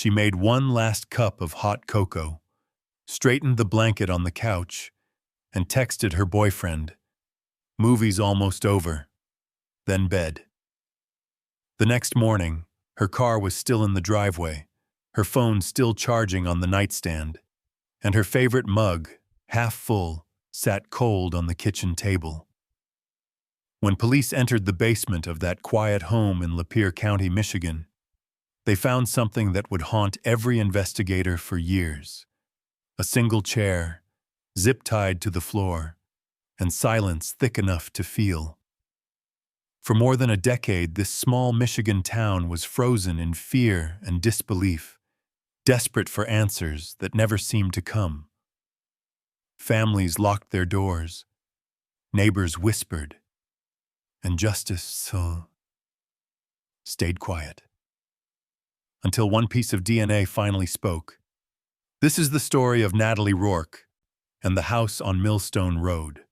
She made one last cup of hot cocoa, straightened the blanket on the couch, and texted her boyfriend, "Movie's almost over." Then bed. The next morning, her car was still in the driveway, her phone still charging on the nightstand, and her favorite mug, half full, sat cold on the kitchen table. When police entered the basement of that quiet home in Lapeer County, Michigan, they found something that would haunt every investigator for years. A single chair, zip-tied to the floor, and silence thick enough to feel. For more than a decade, this small Michigan town was frozen in fear and disbelief, desperate for answers that never seemed to come. Families locked their doors, neighbors whispered, and justice stayed quiet. Until one piece of DNA finally spoke. This is the story of Natalie Rourke and the house on Millstone Road,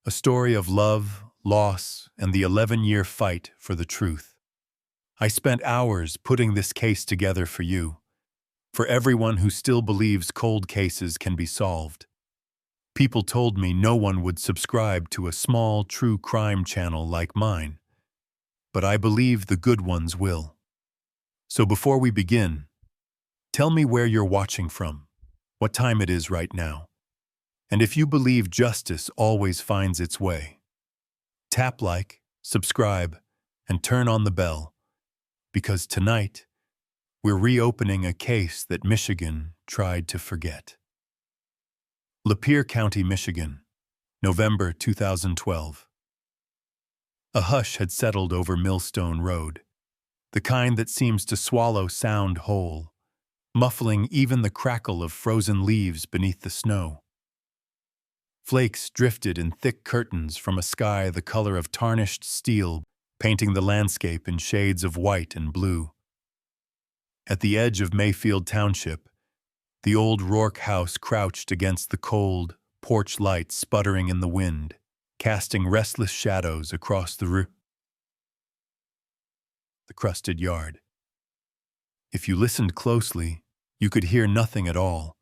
a story of love, loss, and the 11-year fight for the truth. I spent hours putting this case together for you, for everyone who still believes cold cases can be solved. People told me no one would subscribe to a small true crime channel like mine, but I believe the good ones will. So before we begin, tell me where you're watching from, what time it is right now, and if you believe justice always finds its way. Tap like, subscribe, and turn on the bell, because tonight, we're reopening a case that Michigan tried to forget. Lapeer County, Michigan, November 2012. A hush had settled over Millstone Road, the kind that seems to swallow sound whole, muffling even the crackle of frozen leaves beneath the snow. Flakes drifted in thick curtains from a sky the color of tarnished steel, painting the landscape in shades of white and blue. At the edge of Mayfield Township, the old Rourke house crouched against the cold, porch light sputtering in the wind, casting restless shadows across the crusted yard. If you listened closely, you could hear nothing at all,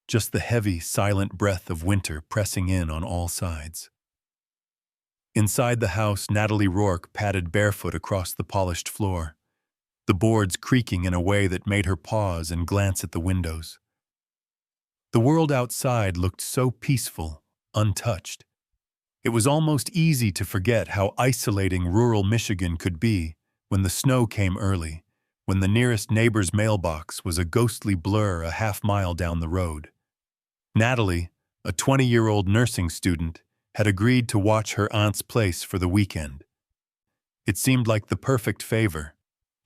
just the heavy, silent breath of winter pressing in on all sides. Inside the house, Natalie Rourke padded barefoot across the polished floor, the boards creaking in a way that made her pause and glance at the windows. The world outside looked so peaceful, untouched. It was almost easy to forget how isolating rural Michigan could be when the snow came early, when the nearest neighbor's mailbox was a ghostly blur a half-mile down the road. Natalie, a 20-year-old nursing student, had agreed to watch her aunt's place for the weekend. It seemed like the perfect favor.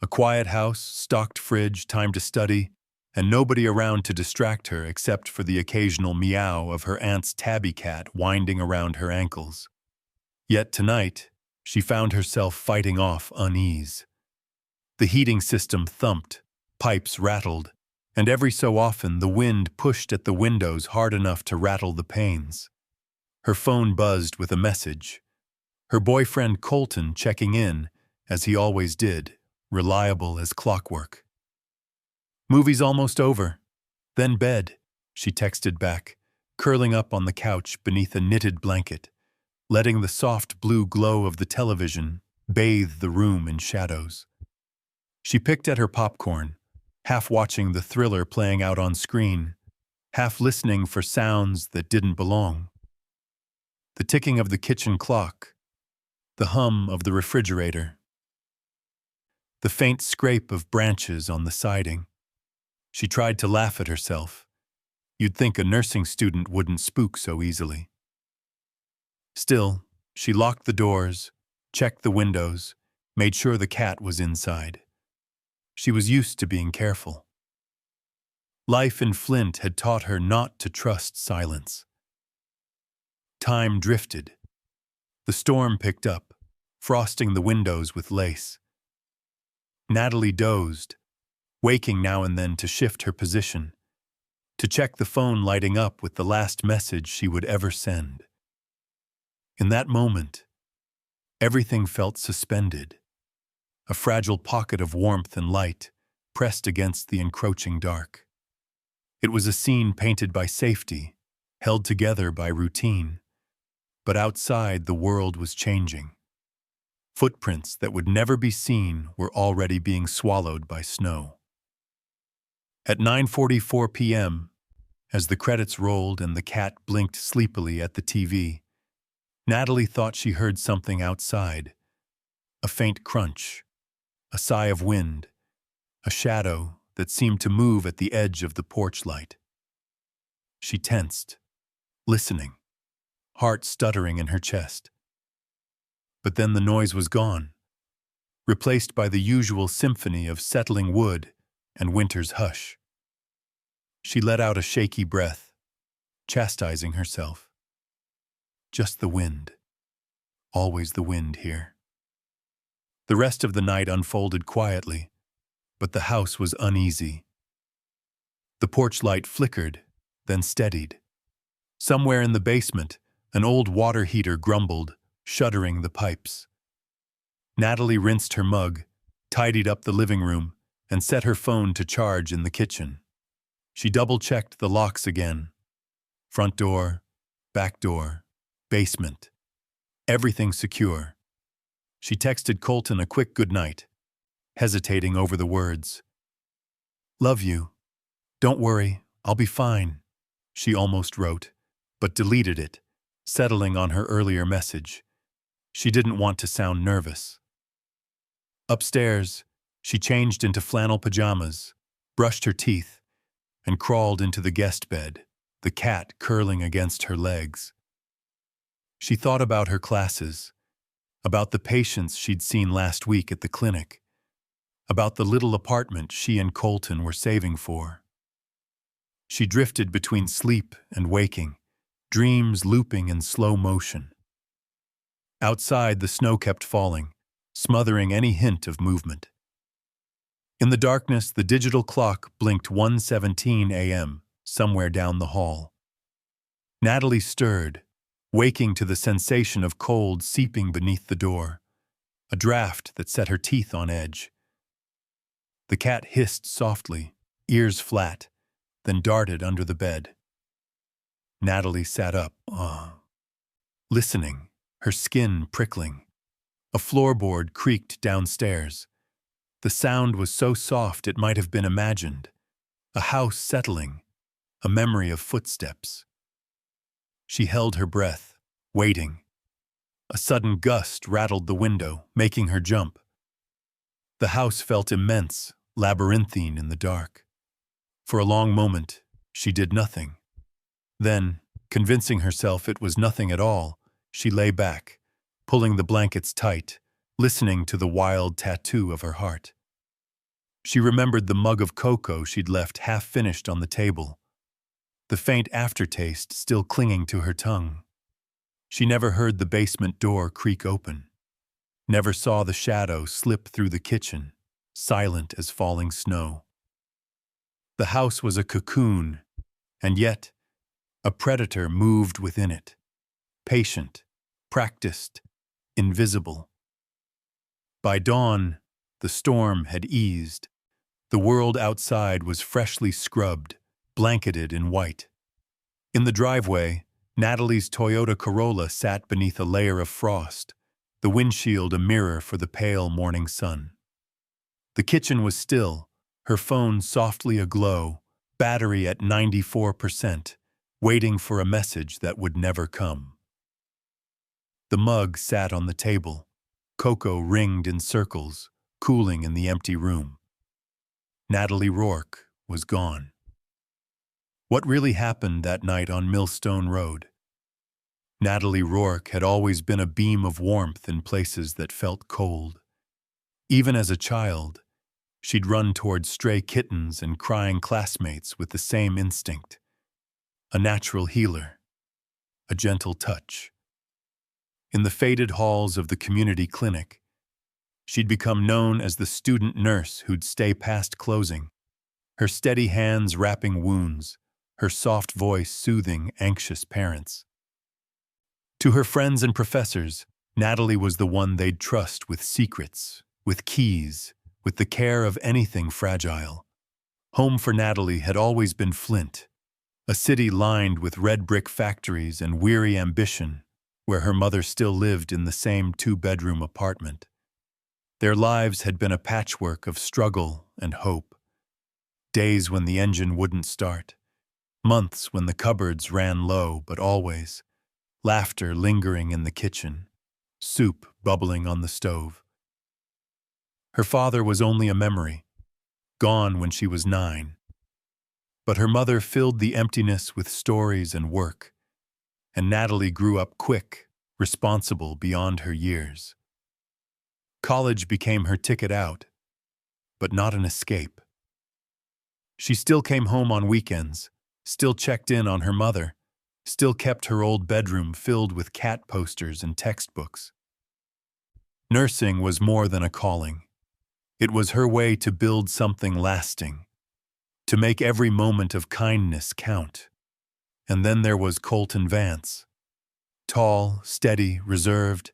A quiet house, stocked fridge, time to study, and nobody around to distract her except for the occasional meow of her aunt's tabby cat winding around her ankles. Yet tonight, she found herself fighting off unease. The heating system thumped, pipes rattled, and every so often the wind pushed at the windows hard enough to rattle the panes. Her phone buzzed with a message. Her boyfriend Colton checking in, as he always did, reliable as clockwork. "Movie's almost over. Then bed," she texted back, curling up on the couch beneath a knitted blanket, letting the soft blue glow of the television bathe the room in shadows. She picked at her popcorn, half watching the thriller playing out on screen, half listening for sounds that didn't belong. The ticking of the kitchen clock, the hum of the refrigerator, the faint scrape of branches on the siding. She tried to laugh at herself. You'd think a nursing student wouldn't spook so easily. Still, she locked the doors, checked the windows, made sure the cat was inside. She was used to being careful. Life in Flint had taught her not to trust silence. Time drifted. The storm picked up, frosting the windows with lace. Natalie dozed, waking now and then to shift her position, to check the phone lighting up with the last message she would ever send. In that moment, everything felt suspended, a fragile pocket of warmth and light, pressed against the encroaching dark. It was a scene painted by safety, held together by routine. But outside, the world was changing. Footprints that would never be seen were already being swallowed by snow. At 9:44 p.m., as the credits rolled and the cat blinked sleepily at the TV, Natalie thought she heard something outside. A faint crunch, a sigh of wind, a shadow that seemed to move at the edge of the porch light. She tensed, listening, heart stuttering in her chest. But then the noise was gone, replaced by the usual symphony of settling wood and winter's hush. She let out a shaky breath, chastising herself. Just the wind. Always the wind here. The rest of the night unfolded quietly, but the house was uneasy. The porch light flickered, then steadied. Somewhere in the basement, an old water heater grumbled, shuddering the pipes. Natalie rinsed her mug, tidied up the living room, and set her phone to charge in the kitchen. She double-checked the locks again. Front door, back door, basement. Everything secure. She texted Colton a quick goodnight, hesitating over the words. "Love you. Don't worry, I'll be fine," she almost wrote, but deleted it, settling on her earlier message. She didn't want to sound nervous. Upstairs, she changed into flannel pajamas, brushed her teeth, and crawled into the guest bed, the cat curling against her legs. She thought about her classes, about the patients she'd seen last week at the clinic, about the little apartment she and Colton were saving for. She drifted between sleep and waking, dreams looping in slow motion. Outside, the snow kept falling, smothering any hint of movement. In the darkness, the digital clock blinked 1:17 a.m., somewhere down the hall. Natalie stirred, waking to the sensation of cold seeping beneath the door, a draft that set her teeth on edge. The cat hissed softly, ears flat, then darted under the bed. Natalie sat up, listening, her skin prickling. A floorboard creaked downstairs. The sound was so soft it might have been imagined. A house settling, a memory of footsteps. She held her breath, waiting. A sudden gust rattled the window, making her jump. The house felt immense, labyrinthine in the dark. For a long moment, she did nothing. Then, convincing herself it was nothing at all, she lay back, pulling the blankets tight, listening to the wild tattoo of her heart. She remembered the mug of cocoa she'd left half-finished on the table, the faint aftertaste still clinging to her tongue. She never heard the basement door creak open, never saw the shadow slip through the kitchen, silent as falling snow. The house was a cocoon, and yet a predator moved within it, patient, practiced, invisible. By dawn, the storm had eased. The world outside was freshly scrubbed, blanketed in white. In the driveway, Natalie's Toyota Corolla sat beneath a layer of frost, the windshield a mirror for the pale morning sun. The kitchen was still, her phone softly aglow, battery at 94%, waiting for a message that would never come. The mug sat on the table. Cocoa ringed in circles, cooling in the empty room. Natalie Rourke was gone. What really happened that night on Millstone Road? Natalie Rourke had always been a beam of warmth in places that felt cold. Even as a child, she'd run toward stray kittens and crying classmates with the same instinct. A natural healer, a gentle touch. In the faded halls of the community clinic, she'd become known as the student nurse who'd stay past closing, her steady hands wrapping wounds, her soft voice soothing anxious parents. To her friends and professors, Natalie was the one they'd trust with secrets, with keys, with the care of anything fragile. Home for Natalie had always been Flint, a city lined with red brick factories and weary ambition, where her mother still lived in the same two-bedroom apartment. Their lives had been a patchwork of struggle and hope. Days when the engine wouldn't start, months when the cupboards ran low, but always laughter lingering in the kitchen, soup bubbling on the stove. Her father was only a memory, gone when she was 9. But her mother filled the emptiness with stories and work, and Natalie grew up quick, responsible beyond her years. College became her ticket out, but not an escape. She still came home on weekends, still checked in on her mother, still kept her old bedroom filled with cat posters and textbooks. Nursing was more than a calling. It was her way to build something lasting, to make every moment of kindness count. And then there was Colton Vance. Tall, steady, reserved,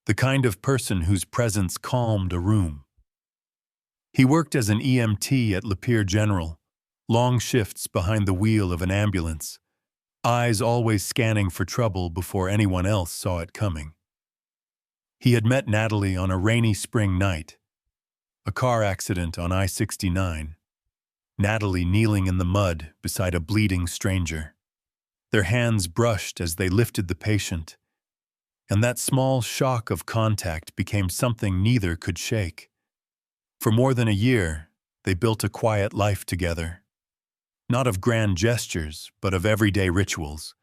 the kind of person whose presence calmed a room. He worked as an EMT at Lapeer General, long shifts behind the wheel of an ambulance, eyes always scanning for trouble before anyone else saw it coming. He had met Natalie on a rainy spring night, a car accident on I-69, Natalie kneeling in the mud beside a bleeding stranger. Their hands brushed as they lifted the patient, and that small shock of contact became something neither could shake. For more than a year, they built a quiet life together. Not of grand gestures, but of everyday rituals.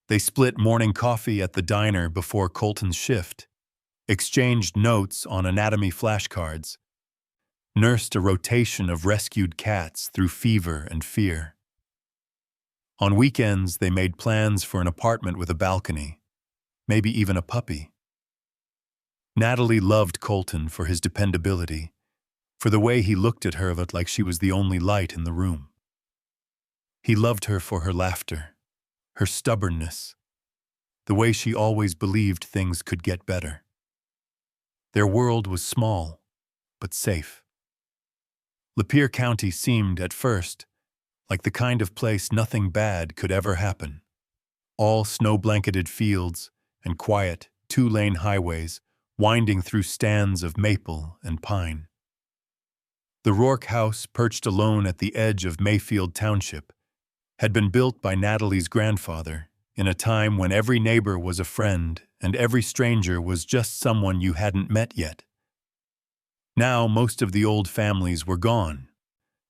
They split morning coffee at the diner before Colton's shift, exchanged notes on anatomy flashcards, nursed a rotation of rescued cats through fever and fear. On weekends, they made plans for an apartment with a balcony, maybe even a puppy. Natalie loved Colton for his dependability, for the way he looked at her like she was the only light in the room. He loved her for her laughter, her stubbornness, the way she always believed things could get better. Their world was small, but safe. Lapeer County seemed, at first, like the kind of place nothing bad could ever happen. All snow-blanketed fields and quiet, two-lane highways winding through stands of maple and pine. The Rourke house, perched alone at the edge of Mayfield Township, had been built by Natalie's grandfather in a time when every neighbor was a friend and every stranger was just someone you hadn't met yet. Now most of the old families were gone,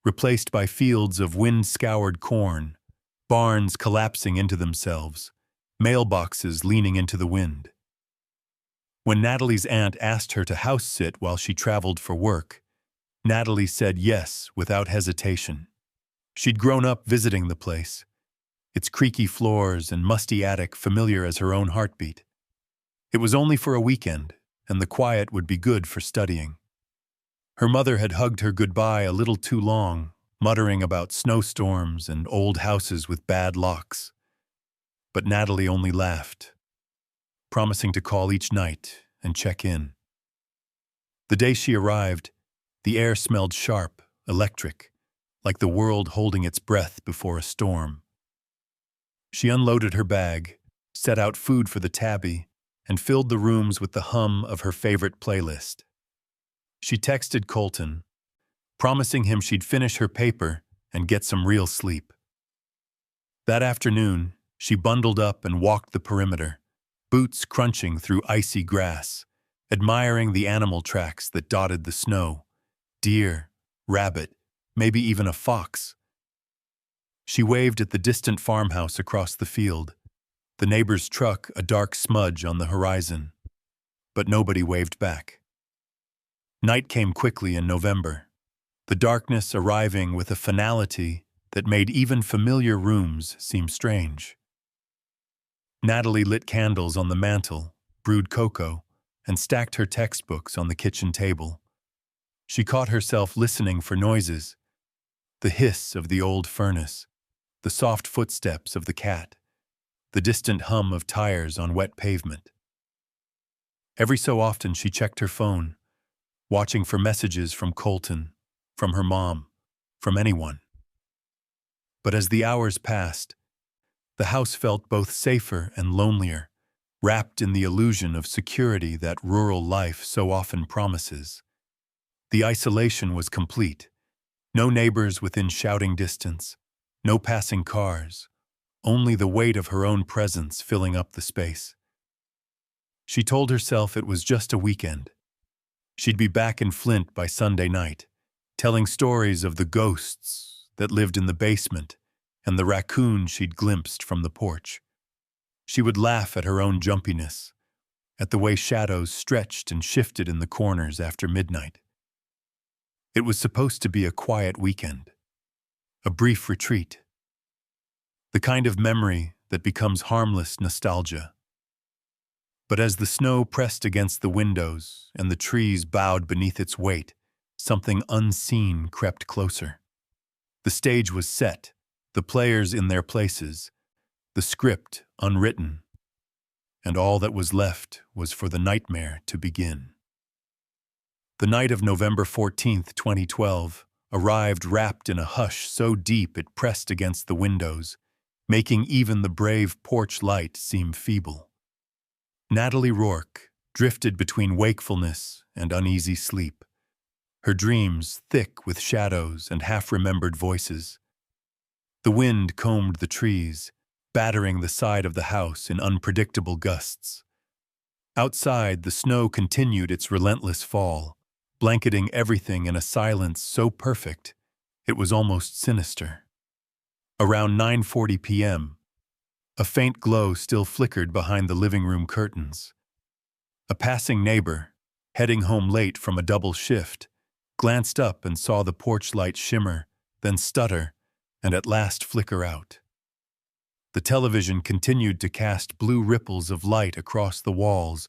replaced by fields of wind-scoured corn, barns collapsing into themselves, mailboxes leaning into the wind. When Natalie's aunt asked her to house-sit while she traveled for work, Natalie said yes without hesitation. She'd grown up visiting the place, its creaky floors and musty attic familiar as her own heartbeat. It was only for a weekend, and the quiet would be good for studying. Her mother had hugged her goodbye a little too long, muttering about snowstorms and old houses with bad locks. But Natalie only laughed, promising to call each night and check in. The day she arrived, the air smelled sharp, electric, like the world holding its breath before a storm. She unloaded her bag, set out food for the tabby, and filled the rooms with the hum of her favorite playlist. She texted Colton, promising him she'd finish her paper and get some real sleep. That afternoon, she bundled up and walked the perimeter, boots crunching through icy grass, admiring the animal tracks that dotted the snow, deer, rabbit, maybe even a fox. She waved at the distant farmhouse across the field, the neighbor's truck a dark smudge on the horizon, but nobody waved back. Night came quickly in November, the darkness arriving with a finality that made even familiar rooms seem strange. Natalie lit candles on the mantel, brewed cocoa, and stacked her textbooks on the kitchen table. She caught herself listening for noises, the hiss of the old furnace, the soft footsteps of the cat, the distant hum of tires on wet pavement. Every so often she checked her phone, watching for messages from Colton, from her mom, from anyone. But as the hours passed, the house felt both safer and lonelier, wrapped in the illusion of security that rural life so often promises. The isolation was complete. No neighbors within shouting distance, no passing cars, only the weight of her own presence filling up the space. She told herself it was just a weekend. She'd be back in Flint by Sunday night, telling stories of the ghosts that lived in the basement and the raccoon she'd glimpsed from the porch. She would laugh at her own jumpiness, at the way shadows stretched and shifted in the corners after midnight. It was supposed to be a quiet weekend, a brief retreat, the kind of memory that becomes harmless nostalgia. But as the snow pressed against the windows and the trees bowed beneath its weight, something unseen crept closer. The stage was set, the players in their places, the script unwritten, and all that was left was for the nightmare to begin. The night of November 14th, 2012, arrived wrapped in a hush so deep it pressed against the windows, making even the brave porch light seem feeble. Natalie Rourke drifted between wakefulness and uneasy sleep, her dreams thick with shadows and half-remembered voices. The wind combed the trees, battering the side of the house in unpredictable gusts. Outside, the snow continued its relentless fall, blanketing everything in a silence so perfect it was almost sinister. Around 9:40 p.m., a faint glow still flickered behind the living room curtains. A passing neighbor, heading home late from a double shift, glanced up and saw the porch light shimmer, then stutter, and at last flicker out. The television continued to cast blue ripples of light across the walls,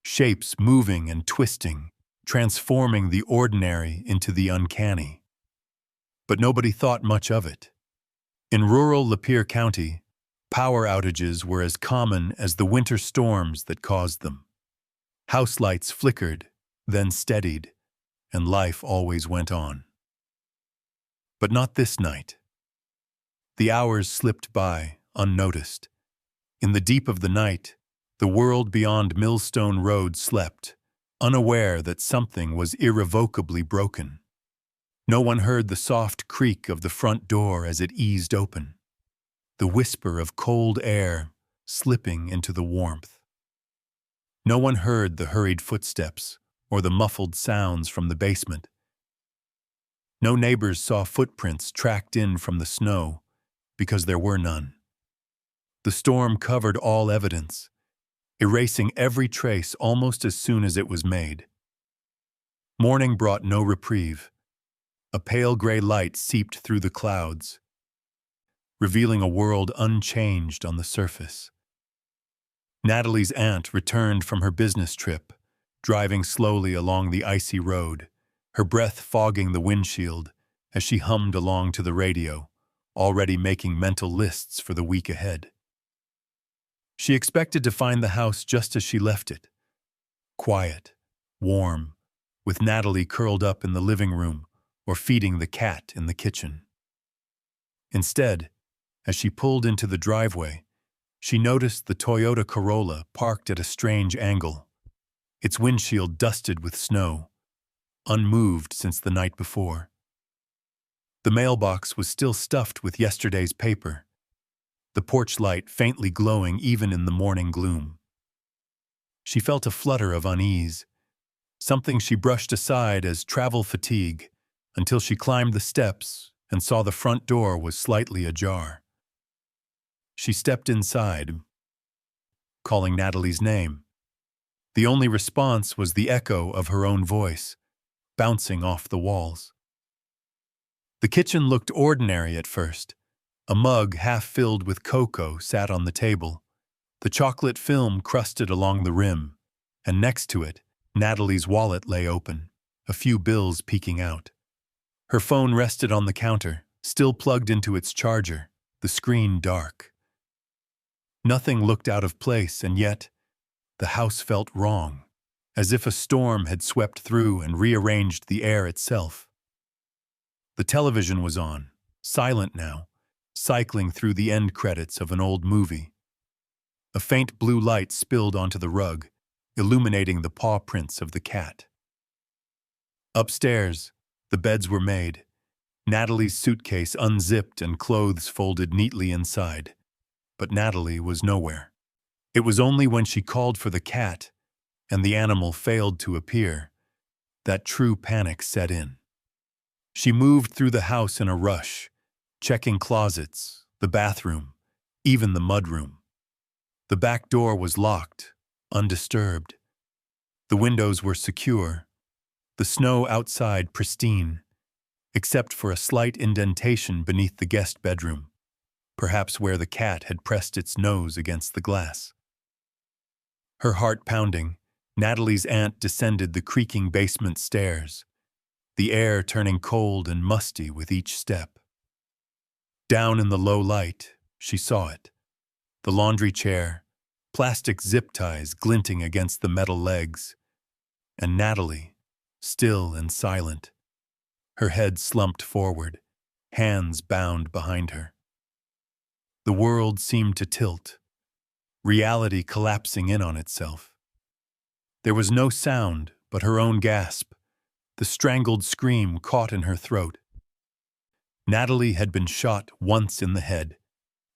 shapes moving and twisting, transforming the ordinary into the uncanny. But nobody thought much of it. In rural Lapeer County, power outages were as common as the winter storms that caused them. House lights flickered, then steadied, and life always went on. But not this night. The hours slipped by, unnoticed. In the deep of the night, the world beyond Millstone Road slept, unaware that something was irrevocably broken. No one heard the soft creak of the front door as it eased open, the whisper of cold air slipping into the warmth. No one heard the hurried footsteps or the muffled sounds from the basement. No neighbors saw footprints tracked in from the snow, because there were none. The storm covered all evidence, erasing every trace almost as soon as it was made. Morning brought no reprieve. A pale gray light seeped through the clouds, revealing a world unchanged on the surface. Natalie's aunt returned from her business trip, driving slowly along the icy road, her breath fogging the windshield as she hummed along to the radio, already making mental lists for the week ahead. She expected to find the house just as she left it, quiet, warm, with Natalie curled up in the living room or feeding the cat in the kitchen. Instead, as she pulled into the driveway, she noticed the Toyota Corolla parked at a strange angle, its windshield dusted with snow, unmoved since the night before. The mailbox was still stuffed with yesterday's paper, the porch light faintly glowing even in the morning gloom. She felt a flutter of unease, something she brushed aside as travel fatigue, until she climbed the steps and saw the front door was slightly ajar. She stepped inside, calling Natalie's name. The only response was the echo of her own voice, bouncing off the walls. The kitchen looked ordinary at first. A mug half filled with cocoa sat on the table, the chocolate film crusted along the rim, and next to it, Natalie's wallet lay open, a few bills peeking out. Her phone rested on the counter, still plugged into its charger, the screen dark. Nothing looked out of place, and yet, the house felt wrong. as if a storm had swept through and rearranged the air itself. The television was on, silent now, cycling through the end credits of an old movie. A faint blue light spilled onto the rug, illuminating the paw prints of the cat. Upstairs, the beds were made, Natalie's suitcase unzipped and clothes folded neatly inside. But Natalie was nowhere. It was only when she called for the cat, and the animal failed to appear, that true panic set in. She moved through the house in a rush, checking closets, the bathroom, even the mudroom. The back door was locked, undisturbed. The windows were secure, the snow outside pristine, except for a slight indentation beneath the guest bedroom, perhaps where the cat had pressed its nose against the glass. Her heart pounding, Natalie's aunt descended the creaking basement stairs, the air turning cold and musty with each step. Down in the low light, she saw it. The laundry chair, plastic zip ties glinting against the metal legs, and Natalie, still and silent, her head slumped forward, hands bound behind her. The world seemed to tilt, reality collapsing in on itself. There was no sound but her own gasp, the strangled scream caught in her throat. Natalie had been shot once in the head.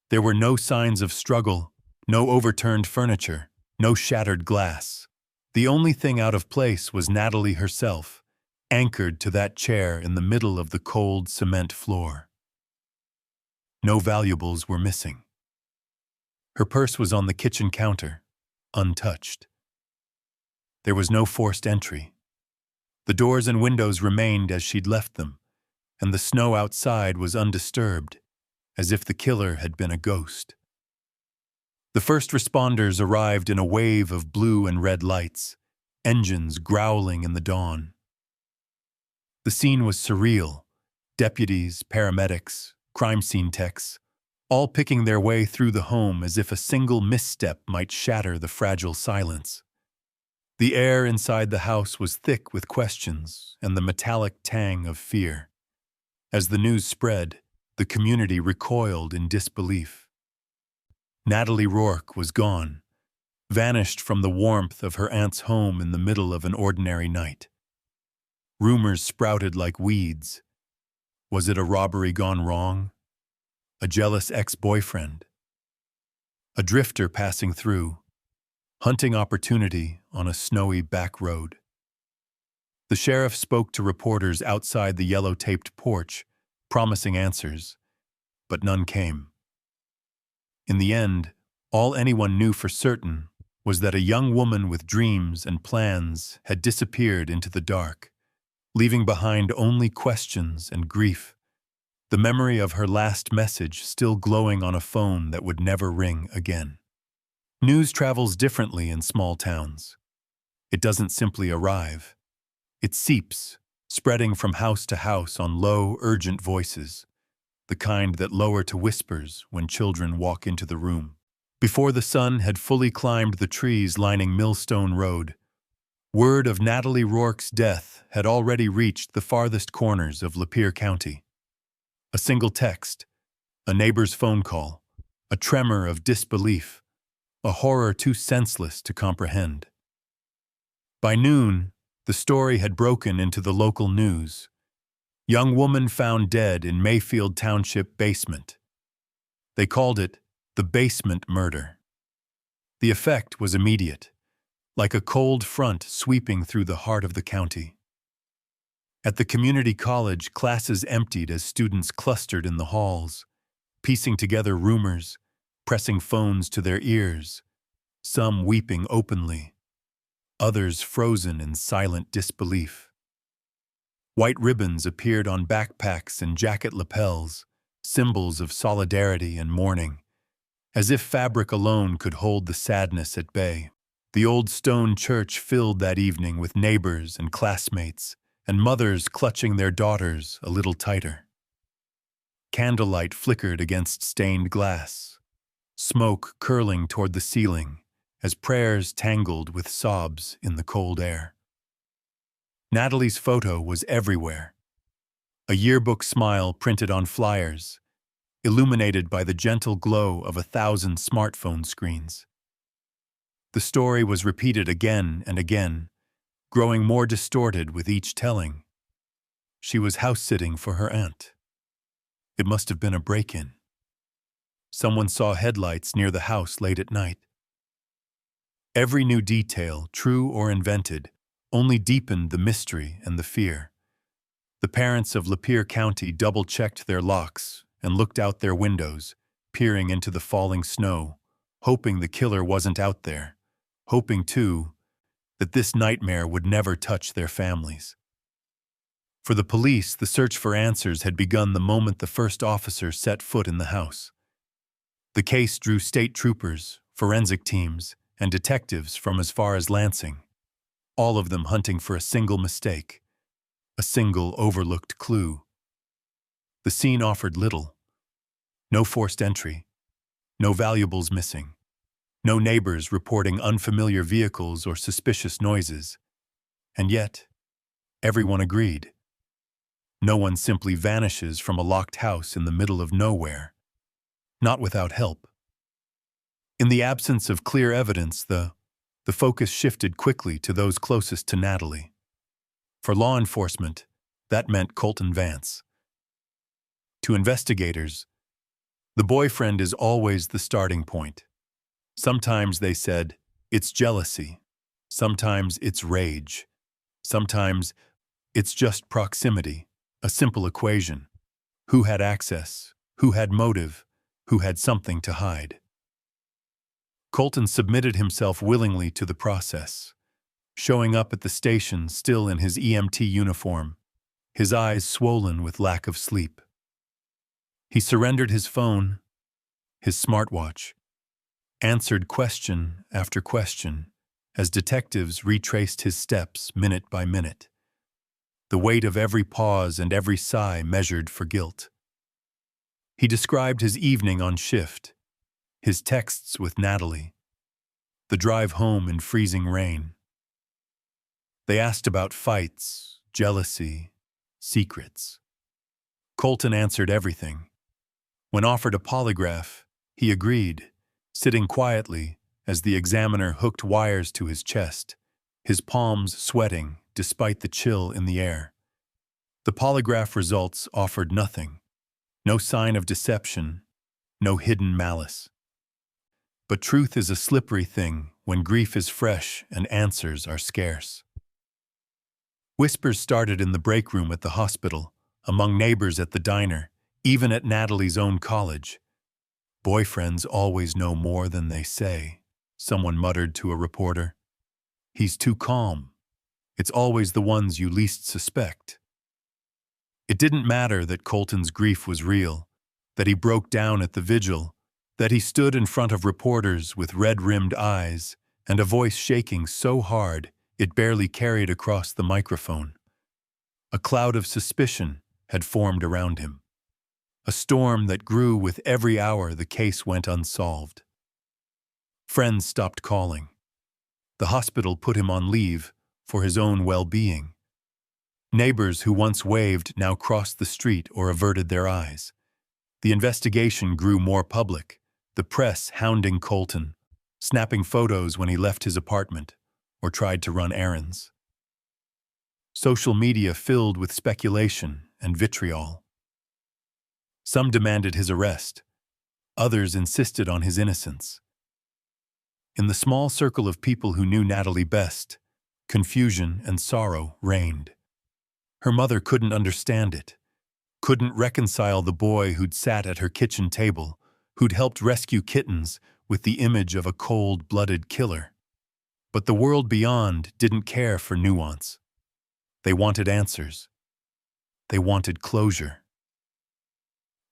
There were no signs of struggle, no overturned furniture, no shattered glass. The only thing out of place was Natalie herself, anchored to that chair in the middle of the cold cement floor. No valuables were missing. Her purse was on the kitchen counter, untouched. There was no forced entry. The doors and windows remained as she'd left them, and the snow outside was undisturbed, as if the killer had been a ghost. The first responders arrived in a wave of blue and red lights, engines growling in the dawn. The scene was surreal. Deputies, paramedics, crime scene techs, all picking their way through the home as if a single misstep might shatter the fragile silence. The air inside the house was thick with questions and the metallic tang of fear. As the news spread, the community recoiled in disbelief. Natalie Rourke was gone, vanished from the warmth of her aunt's home in the middle of an ordinary night. Rumors sprouted like weeds. Was it a robbery gone wrong? A jealous ex-boyfriend? A drifter passing through, hunting opportunity on a snowy back road? The sheriff spoke to reporters outside the yellow-taped porch, promising answers, but none came. In the end, all anyone knew for certain was that a young woman with dreams and plans had disappeared into the dark, leaving behind only questions and grief, the memory of her last message still glowing on a phone that would never ring again. News travels differently in small towns. It doesn't simply arrive. It seeps, spreading from house to house on low, urgent voices, the kind that lower to whispers when children walk into the room. Before the sun had fully climbed the trees lining Millstone Road, word of Natalie Rourke's death had already reached the farthest corners of Lapeer County. A single text, a neighbor's phone call, a tremor of disbelief, a horror too senseless to comprehend. By noon, the story had broken into the local news. Young woman found dead in Mayfield Township basement. They called it the basement murder. The effect was immediate, like a cold front sweeping through the heart of the county. At the community college, classes emptied as students clustered in the halls, piecing together rumors, pressing phones to their ears, some weeping openly, others frozen in silent disbelief. White ribbons appeared on backpacks and jacket lapels, symbols of solidarity and mourning, as if fabric alone could hold the sadness at bay. The old stone church filled that evening with neighbors and classmates, and mothers clutching their daughters a little tighter. Candlelight flickered against stained glass, smoke curling toward the ceiling as prayers tangled with sobs in the cold air. Natalie's photo was everywhere. A yearbook smile printed on flyers, illuminated by the gentle glow of 1,000 smartphone screens. The story was repeated again and again, growing more distorted with each telling. She was house-sitting for her aunt. It must have been a break-in. Someone saw headlights near the house late at night. Every new detail, true or invented, only deepened the mystery and the fear. The parents of Lapeer County double-checked their locks and looked out their windows, peering into the falling snow, hoping the killer wasn't out there, hoping, too, that this nightmare would never touch their families. For the police, the search for answers had begun the moment the first officer set foot in the house. The case drew state troopers, forensic teams, and detectives from as far as Lansing, all of them hunting for a single mistake, a single overlooked clue. The scene offered little. No forced entry, no valuables missing, no neighbors reporting unfamiliar vehicles or suspicious noises. And yet, everyone agreed. No one simply vanishes from a locked house in the middle of nowhere, not without help. In the absence of clear evidence, the focus shifted quickly to those closest to Natalie. For law enforcement, that meant Colton Vance. To investigators, the boyfriend is always the starting point. Sometimes they said, it's jealousy. Sometimes it's rage. Sometimes it's just proximity, a simple equation. Who had access? Who had motive? Who had something to hide? Colton submitted himself willingly to the process, showing up at the station still in his EMT uniform, his eyes swollen with lack of sleep. He surrendered his phone, his smartwatch, answered question after question as detectives retraced his steps minute by minute, the weight of every pause and every sigh measured for guilt. He described his evening on shift, his texts with Natalie, the drive home in freezing rain. They asked about fights, jealousy, secrets. Colton answered everything. When offered a polygraph, he agreed, sitting quietly as the examiner hooked wires to his chest, his palms sweating despite the chill in the air. The polygraph results offered nothing, no sign of deception, no hidden malice. But truth is a slippery thing when grief is fresh and answers are scarce. Whispers started in the break room at the hospital, among neighbors at the diner, even at Natalie's own college. Boyfriends always know more than they say, someone muttered to a reporter. He's too calm. It's always the ones you least suspect. It didn't matter that Colton's grief was real, that he broke down at the vigil, that he stood in front of reporters with red-rimmed eyes and a voice shaking so hard it barely carried across the microphone. A cloud of suspicion had formed around him, a storm that grew with every hour the case went unsolved. Friends stopped calling. The hospital put him on leave for his own well-being. Neighbors who once waved now crossed the street or averted their eyes. The investigation grew more public, the press hounding Colton, snapping photos when he left his apartment or tried to run errands. Social media filled with speculation and vitriol. Some demanded his arrest. Others insisted on his innocence. In the small circle of people who knew Natalie best, confusion and sorrow reigned. Her mother couldn't understand it, couldn't reconcile the boy who'd sat at her kitchen table, who'd helped rescue kittens, with the image of a cold-blooded killer. But the world beyond didn't care for nuance. They wanted answers. They wanted closure.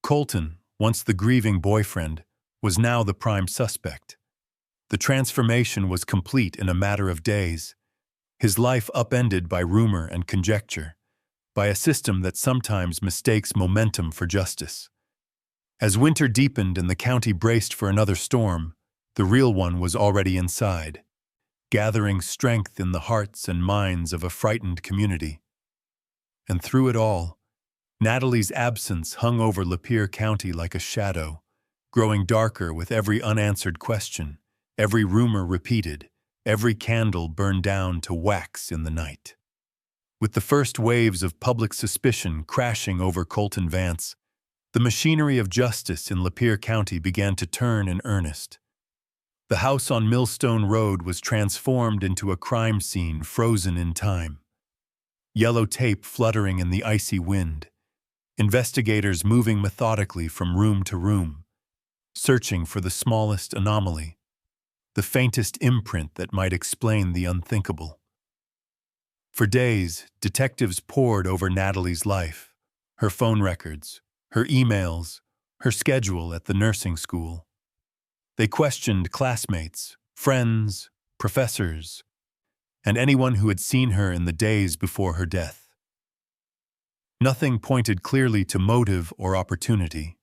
Colton, once the grieving boyfriend, was now the prime suspect. The transformation was complete in a matter of days, his life upended by rumor and conjecture, by a system that sometimes mistakes momentum for justice. As winter deepened and the county braced for another storm, The real one was already inside, gathering strength in the hearts and minds of a frightened community. And through it all, Natalie's absence hung over Lapeer County like a shadow, growing darker with every unanswered question, every rumor repeated, every candle burned down to wax in the night. With the first waves of public suspicion crashing over Colton Vance, the machinery of justice in Lapeer County began to turn in earnest. The house on Millstone Road was transformed into a crime scene frozen in time. Yellow tape fluttering in the icy wind, investigators moving methodically from room to room, searching for the smallest anomaly, the faintest imprint that might explain the unthinkable. For days, detectives pored over Natalie's life, her phone records, her emails, her schedule at the nursing school. They questioned classmates, friends, professors, and anyone who had seen her in the days before her death. Nothing pointed clearly to motive or opportunity.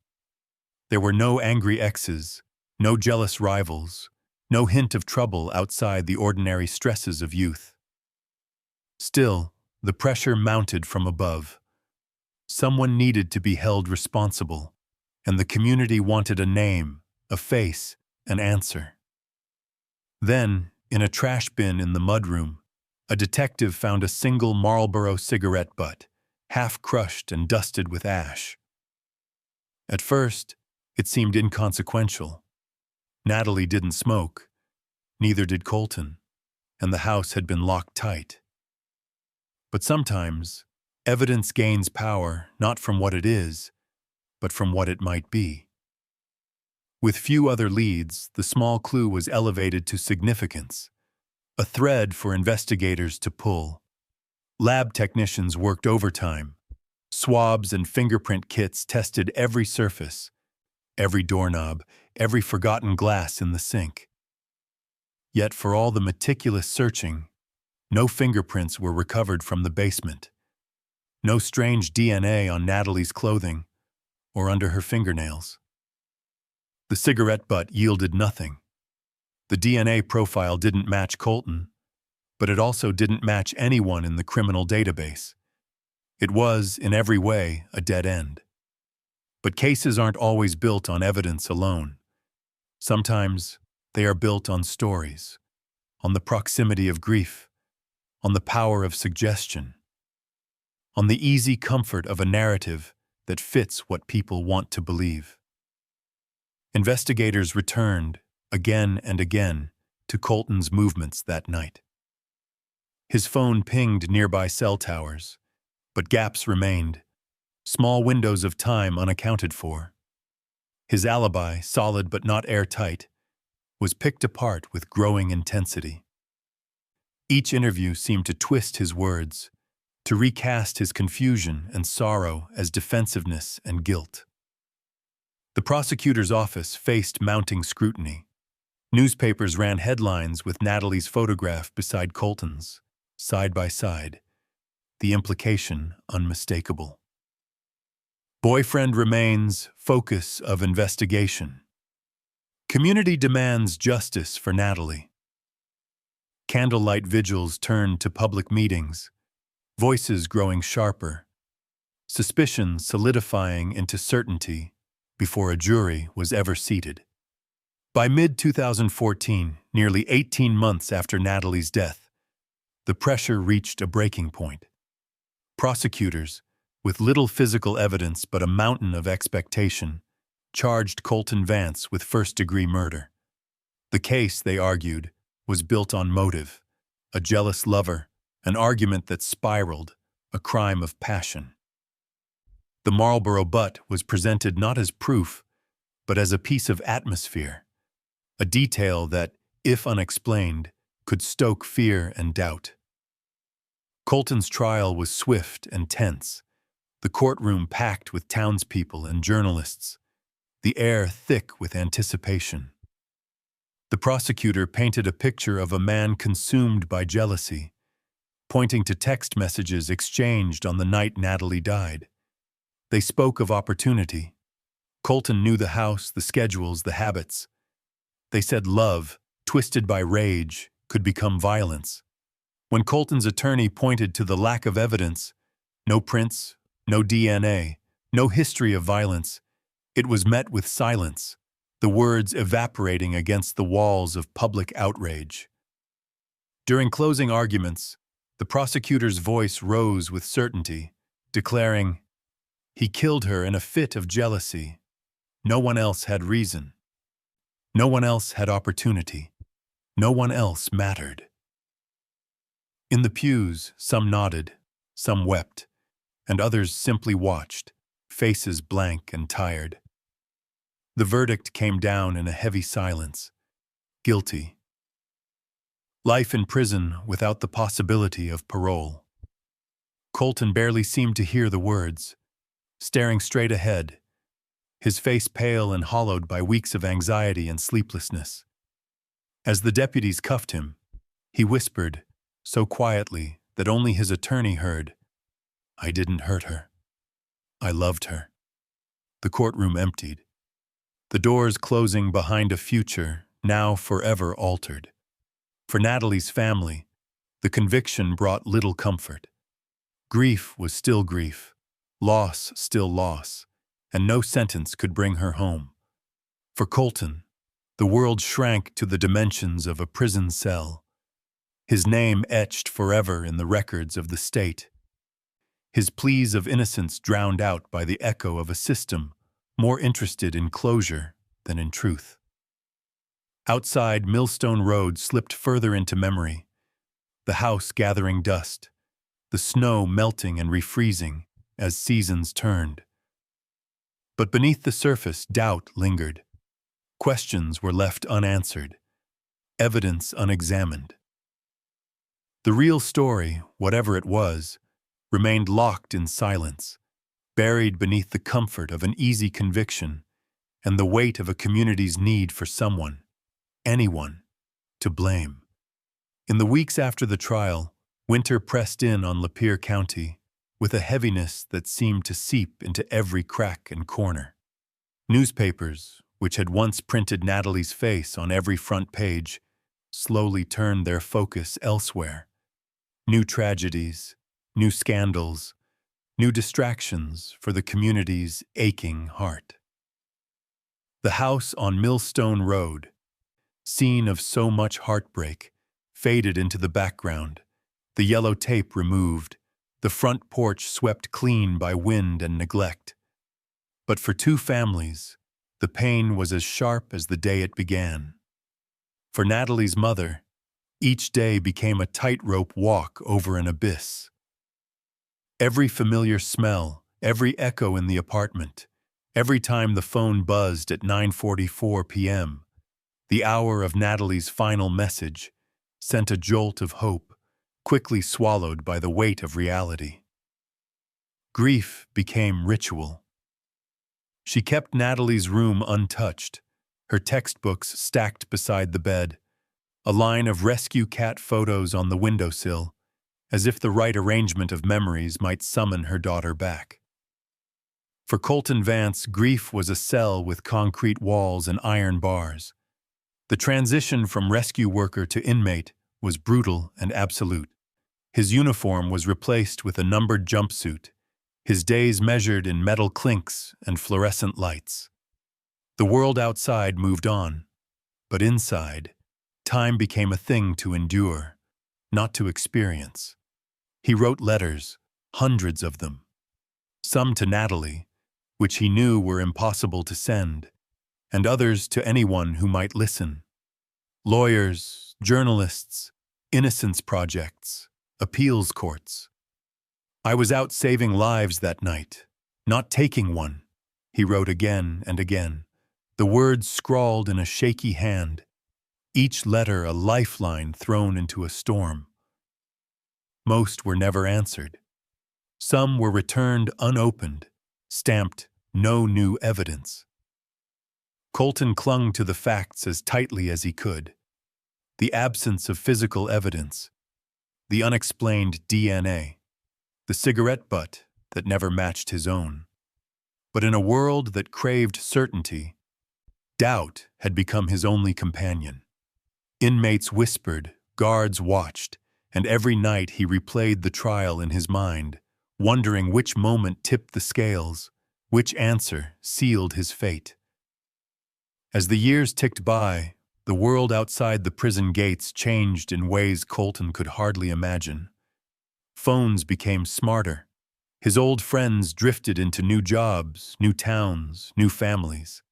There were no angry exes, no jealous rivals, no hint of trouble outside the ordinary stresses of youth. Still, the pressure mounted from above. Someone needed to be held responsible, and the community wanted a name, a face, an answer. Then, in a trash bin in the mudroom, a detective found a single Marlboro cigarette butt, half crushed and dusted with ash. At first, it seemed inconsequential. Natalie didn't smoke, neither did Colton, and the house had been locked tight. But sometimes, evidence gains power not from what it is, but from what it might be. With few other leads, the small clue was elevated to significance, a thread for investigators to pull. Lab technicians worked overtime. Swabs and fingerprint kits tested every surface, every doorknob, every forgotten glass in the sink. Yet for all the meticulous searching, no fingerprints were recovered from the basement. No strange DNA on Natalie's clothing or under her fingernails. The cigarette butt yielded nothing. The DNA profile didn't match Colton, but it also didn't match anyone in the criminal database. It was, in every way, a dead end. But cases aren't always built on evidence alone. Sometimes they are built on stories, on the proximity of grief, on the power of suggestion, on the easy comfort of a narrative that fits what people want to believe. Investigators returned, again and again, to Colton's movements that night. His phone pinged nearby cell towers, but gaps remained, small windows of time unaccounted for. His alibi, solid but not airtight, was picked apart with growing intensity. Each interview seemed to twist his words, to recast his confusion and sorrow as defensiveness and guilt. The prosecutor's office faced mounting scrutiny. Newspapers ran headlines with Natalie's photograph beside Colton's, side by side, the implication unmistakable. Boyfriend remains focus of investigation. Community demands justice for Natalie. Candlelight vigils turned to public meetings, voices growing sharper, suspicion solidifying into certainty before a jury was ever seated. By mid-2014, nearly 18 months after Natalie's death, the pressure reached a breaking point. Prosecutors, with little physical evidence but a mountain of expectation, charged Colton Vance with first-degree murder. The case, they argued, was built on motive, a jealous lover, an argument that spiraled, a crime of passion. The Marlboro butt was presented not as proof, but as a piece of atmosphere, a detail that, if unexplained, could stoke fear and doubt. Colton's trial was swift and tense, the courtroom packed with townspeople and journalists, the air thick with anticipation. The prosecutor painted a picture of a man consumed by jealousy, pointing to text messages exchanged on the night Natalie died. They spoke of opportunity. Colton knew the house, the schedules, the habits. They said love, twisted by rage, could become violence. When Colton's attorney pointed to the lack of evidence, no prints, no DNA, no history of violence, it was met with silence, the words evaporating against the walls of public outrage. During closing arguments, the prosecutor's voice rose with certainty, declaring, "He killed her in a fit of jealousy. No one else had reason. No one else had opportunity. No one else mattered." In the pews, some nodded, some wept, and others simply watched, faces blank and tired. The verdict came down in a heavy silence. Guilty. Life in prison without the possibility of parole. Colton barely seemed to hear the words, staring straight ahead, his face pale and hollowed by weeks of anxiety and sleeplessness. As the deputies cuffed him, he whispered, so quietly that only his attorney heard, "I didn't hurt her. I loved her." The courtroom emptied, the doors closing behind a future now forever altered. For Natalie's family, the conviction brought little comfort. Grief was still grief, loss still loss, and no sentence could bring her home. For Colton, the world shrank to the dimensions of a prison cell, his name etched forever in the records of the state, his pleas of innocence drowned out by the echo of a system more interested in closure than in truth. Outside, Millstone Road slipped further into memory, the house gathering dust, the snow melting and refreezing as seasons turned. But beneath the surface, doubt lingered. Questions were left unanswered, evidence unexamined. The real story, whatever it was, remained locked in silence, buried beneath the comfort of an easy conviction and the weight of a community's need for someone, anyone, to blame. In the weeks after the trial, winter pressed in on Lapeer County with a heaviness that seemed to seep into every crack and corner. Newspapers, which had once printed Natalie's face on every front page, slowly turned their focus elsewhere. New tragedies, new scandals, new distractions for the community's aching heart. The house on Millstone Road, scene of so much heartbreak, faded into the background, the yellow tape removed, the front porch swept clean by wind and neglect. But for two families, the pain was as sharp as the day it began. For Natalie's mother, each day became a tightrope walk over an abyss. Every familiar smell, every echo in the apartment, every time the phone buzzed at 9:44 p.m., the hour of Natalie's final message, sent a jolt of hope, quickly swallowed by the weight of reality. Grief became ritual. She kept Natalie's room untouched, her textbooks stacked beside the bed, a line of rescue cat photos on the windowsill, as if the right arrangement of memories might summon her daughter back. For Colton Vance, grief was a cell with concrete walls and iron bars. The transition from rescue worker to inmate was brutal and absolute. His uniform was replaced with a numbered jumpsuit, his days measured in metal clinks and fluorescent lights. The world outside moved on, but inside, time became a thing to endure, not to experience. He wrote letters, hundreds of them, some to Natalie, which he knew were impossible to send, and others to anyone who might listen. Lawyers, journalists, innocence projects, appeals courts. "I was out saving lives that night, not taking one," he wrote again and again, the words scrawled in a shaky hand, each letter a lifeline thrown into a storm. Most were never answered. Some were returned unopened, stamped "no new evidence." Colton clung to the facts as tightly as he could. The absence of physical evidence, the unexplained DNA, the cigarette butt that never matched his own. But in a world that craved certainty, Doubt had become his only companion. Inmates whispered, guards watched, and every night he replayed the trial in his mind, wondering which moment tipped the scales, which answer sealed his fate. As the years ticked by, the world outside the prison gates changed in ways Colton could hardly imagine. Phones became smarter. His old friends drifted into new jobs, new towns, new families.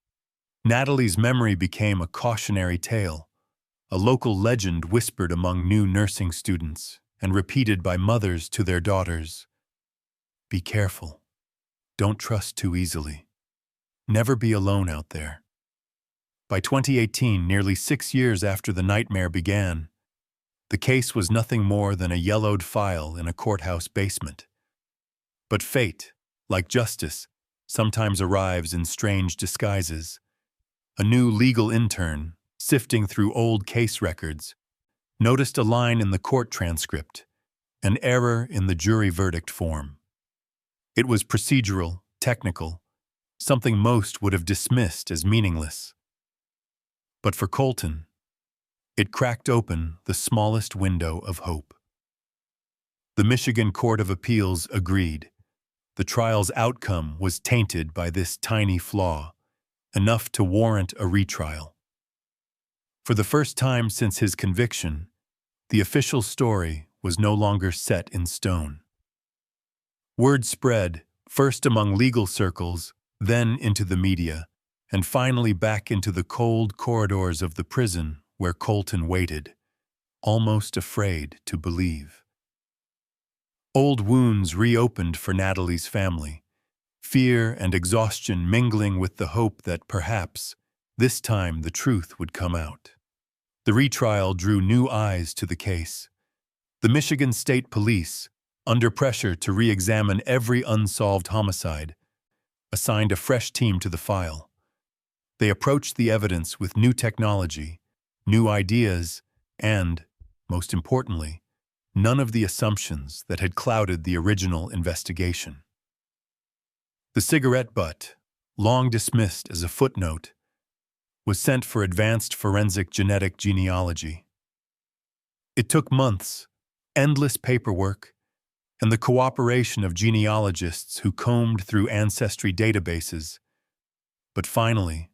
Natalie's memory became a cautionary tale, a local legend whispered among new nursing students and repeated by mothers to their daughters. Be careful. Don't trust too easily. Never be alone out there. By 2018, nearly 6 years after the nightmare began, the case was nothing more than a yellowed file in a courthouse basement. But fate, like justice, sometimes arrives in strange disguises. A new legal intern, sifting through old case records, noticed a line in the court transcript, an error in the jury verdict form. It was procedural, technical, something most would have dismissed as meaningless. But for Colton, it cracked open the smallest window of hope. The Michigan Court of Appeals agreed. The trial's outcome was tainted by this tiny flaw, enough to warrant a retrial. For the first time since his conviction, the official story was no longer set in stone. Word spread, first among legal circles, then into the media, and finally back into the cold corridors of the prison where Colton waited, almost afraid to believe. Old wounds reopened for Natalie's family, fear and exhaustion mingling with the hope that perhaps, this time the truth would come out. The retrial drew new eyes to the case. The Michigan State Police, under pressure to re-examine every unsolved homicide, assigned a fresh team to the file. They approached the evidence with new technology, new ideas, and, most importantly, none of the assumptions that had clouded the original investigation. The cigarette butt, long dismissed as a footnote, was sent for advanced forensic genetic genealogy. It took months, endless paperwork, and the cooperation of genealogists who combed through ancestry databases. But finally,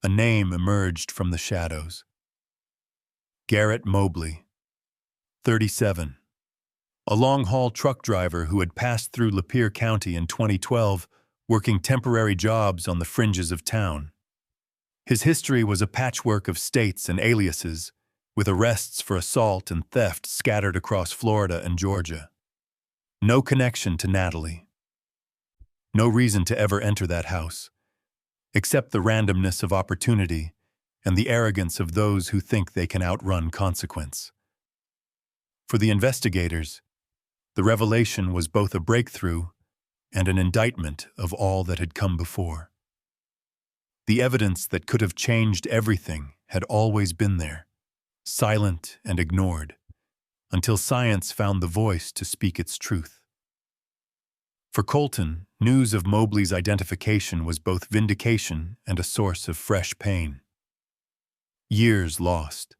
a name emerged from the shadows. Garrett Mobley, 37. A long-haul truck driver who had passed through Lapeer County in 2012, working temporary jobs on the fringes of town. His history was a patchwork of states and aliases, with arrests for assault and theft scattered across Florida and Georgia. No connection to Natalie. No reason to ever enter that house, except the randomness of opportunity and the arrogance of those who think they can outrun consequence. For the investigators, the revelation was both a breakthrough and an indictment of all that had come before. The evidence that could have changed everything had always been there, silent and ignored, until science found the voice to speak its truth. For Colton, news of Mobley's identification was both vindication and a source of fresh pain. Years lost,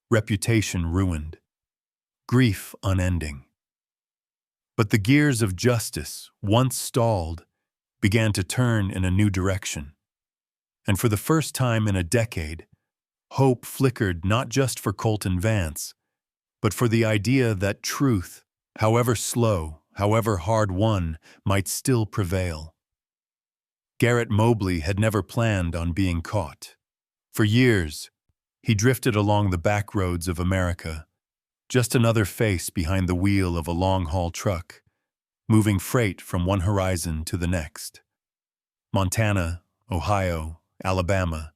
reputation ruined, grief unending. But the gears of justice, once stalled, began to turn in a new direction. And for the first time in a decade, hope flickered not just for Colton Vance, but for the idea that truth, however slow, however hard-won, might still prevail. Garrett Mobley had never planned on being caught. For years, he drifted along the back roads of America, just another face behind the wheel of a long-haul truck, moving freight from one horizon to the next. Montana, Ohio, Alabama.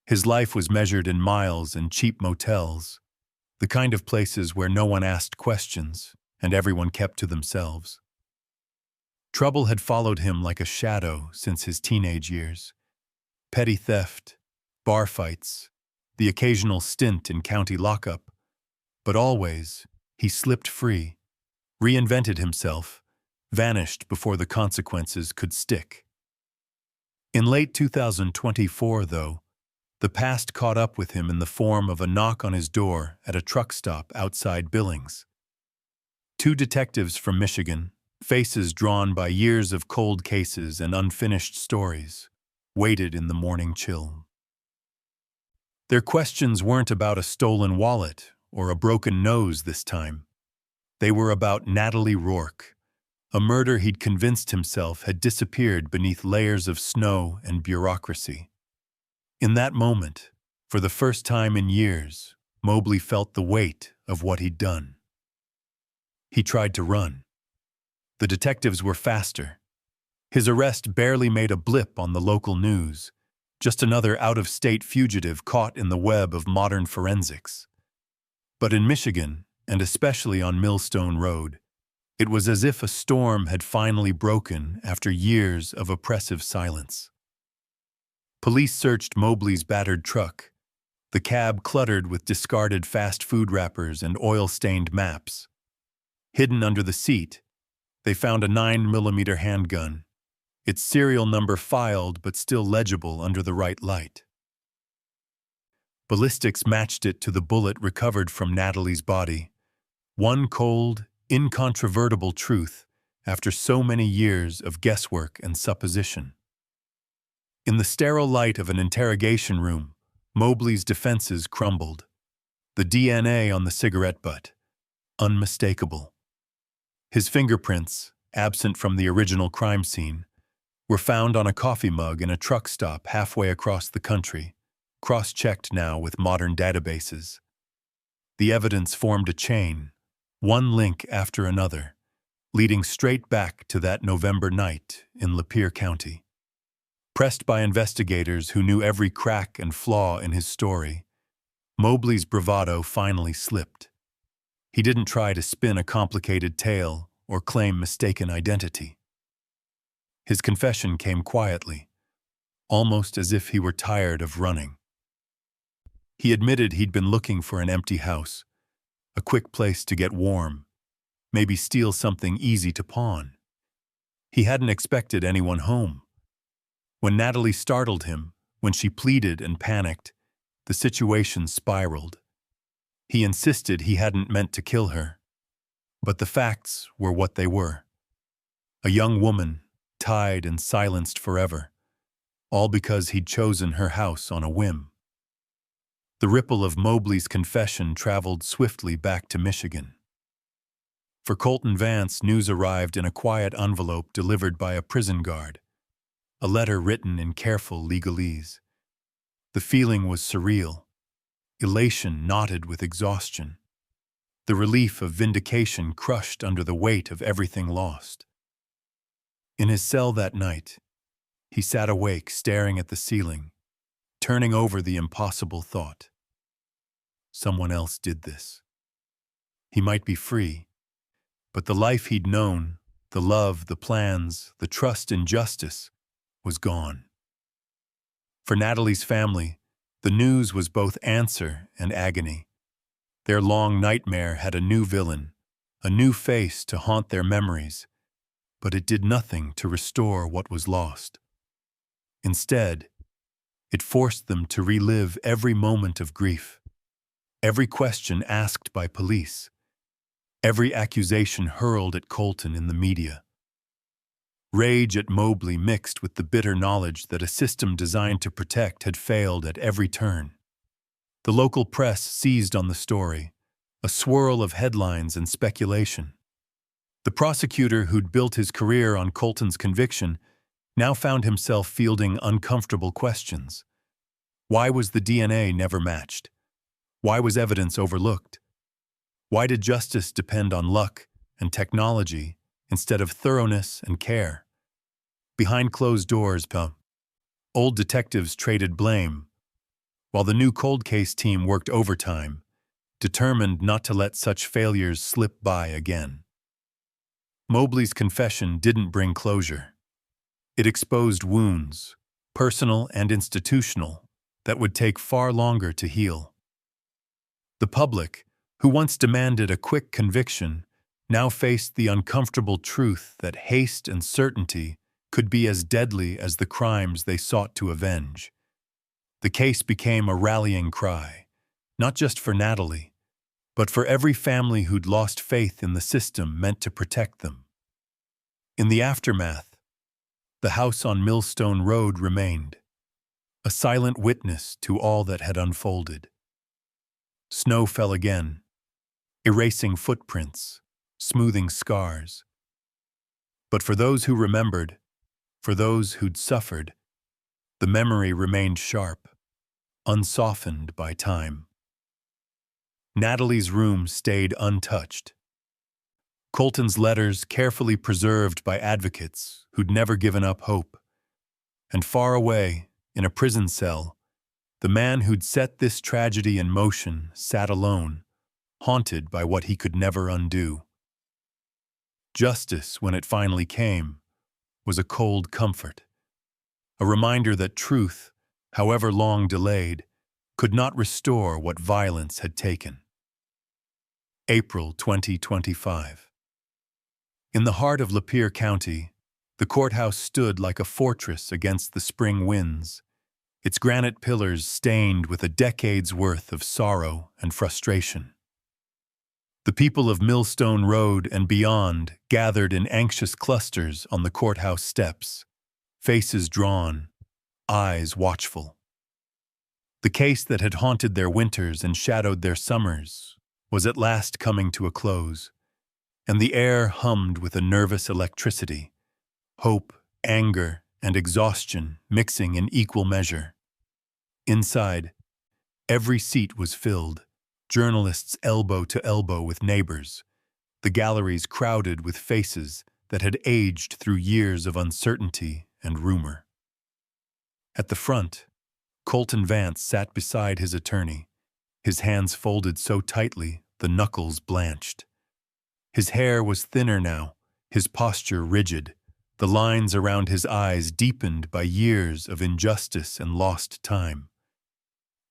His life was measured in miles and cheap motels, the kind of places where no one asked questions and everyone kept to themselves. Trouble had followed him like a shadow since his teenage years. Petty theft, bar fights, the occasional stint in county lockup. But always, he slipped free, reinvented himself, vanished before the consequences could stick. In late 2024, though, The past caught up with him in the form of a knock on his door at a truck stop outside Billings. Two detectives from Michigan, faces drawn by years of cold cases and unfinished stories, waited in the morning chill. Their questions weren't about a stolen wallet or a broken nose this time. They were about Natalie Rourke, a murder he'd convinced himself had disappeared beneath layers of snow and bureaucracy. In that moment, for the first time in years, Mobley felt the weight of what he'd done. He tried to run. The detectives were faster. His arrest barely made a blip on the local news, just another out-of-state fugitive caught in the web of modern forensics. But in Michigan, and especially on Millstone Road, it was as if a storm had finally broken after years of oppressive silence. Police searched Mobley's battered truck, the cab cluttered with discarded fast food wrappers and oil-stained maps. Hidden under the seat, they found a 9mm handgun, its serial number filed but still legible under the right light. Ballistics matched it to the bullet recovered from Natalie's body, one cold, incontrovertible truth after so many years of guesswork and supposition. In the sterile light of an interrogation room, Mobley's defenses crumbled. The DNA on the cigarette butt, unmistakable. His fingerprints, absent from the original crime scene, were found on a coffee mug in a truck stop halfway across the country, cross-checked now with modern databases. The evidence formed a chain, one link after another, leading straight back to that November night in Lapeer County. Pressed by investigators who knew every crack and flaw in his story, Mobley's bravado finally slipped. He didn't try to spin a complicated tale or claim mistaken identity. His confession came quietly, almost as if he were tired of running. He admitted he'd been looking for an empty house, a quick place to get warm, maybe steal something easy to pawn. He hadn't expected anyone home. When Natalie startled him, when she pleaded and panicked, the situation spiraled. He insisted he hadn't meant to kill her. But the facts were what they were. A young woman, tied and silenced forever, all because he'd chosen her house on a whim. The ripple of Mobley's confession traveled swiftly back to Michigan. For Colton Vance, news arrived in a quiet envelope delivered by a prison guard, a letter written in careful legalese. The feeling was surreal, elation knotted with exhaustion, the relief of vindication crushed under the weight of everything lost. In his cell that night, he sat awake staring at the ceiling, turning over the impossible thought. Someone else did this. He might be free, but the life he'd known, the love, the plans, the trust in justice, was gone. For Natalie's family, the news was both answer and agony. Their long nightmare had a new villain, a new face to haunt their memories, but it did nothing to restore what was lost. Instead, it forced them to relive every moment of grief, every question asked by police, every accusation hurled at Colton in the media. Rage at Mobley mixed with the bitter knowledge that a system designed to protect had failed at every turn. The local press seized on the story, a swirl of headlines and speculation. The prosecutor who'd built his career on Colton's conviction now found himself fielding uncomfortable questions. Why was the DNA never matched? Why was evidence overlooked? Why did justice depend on luck and technology instead of thoroughness and care? Behind closed doors, old detectives traded blame, while the new cold case team worked overtime, determined not to let such failures slip by again. Mobley's confession didn't bring closure. It exposed wounds, personal and institutional, that would take far longer to heal. The public, who once demanded a quick conviction, now faced the uncomfortable truth that haste and certainty could be as deadly as the crimes they sought to avenge. The case became a rallying cry, not just for Natalie, but for every family who'd lost faith in the system meant to protect them. In the aftermath, the house on Millstone Road remained, a silent witness to all that had unfolded. Snow fell again, erasing footprints, smoothing scars. But for those who remembered, for those who'd suffered, the memory remained sharp, unsoftened by time. Natalie's room stayed untouched. Colton's letters carefully preserved by advocates who'd never given up hope. And far away, in a prison cell, the man who'd set this tragedy in motion sat alone, haunted by what he could never undo. Justice, when it finally came, was a cold comfort, a reminder that truth, however long delayed, could not restore what violence had taken. April 2025. In the heart of Lapeer County, the courthouse stood like a fortress against the spring winds, its granite pillars stained with a decade's worth of sorrow and frustration. The people of Millstone Road and beyond gathered in anxious clusters on the courthouse steps, faces drawn, eyes watchful. The case that had haunted their winters and shadowed their summers was at last coming to a close, and the air hummed with a nervous electricity, hope, anger, and exhaustion mixing in equal measure. Inside, every seat was filled, journalists elbow to elbow with neighbors, the galleries crowded with faces that had aged through years of uncertainty and rumor. At the front, Colton Vance sat beside his attorney, his hands folded so tightly the knuckles blanched. His hair was thinner now, his posture rigid, the lines around his eyes deepened by years of injustice and lost time.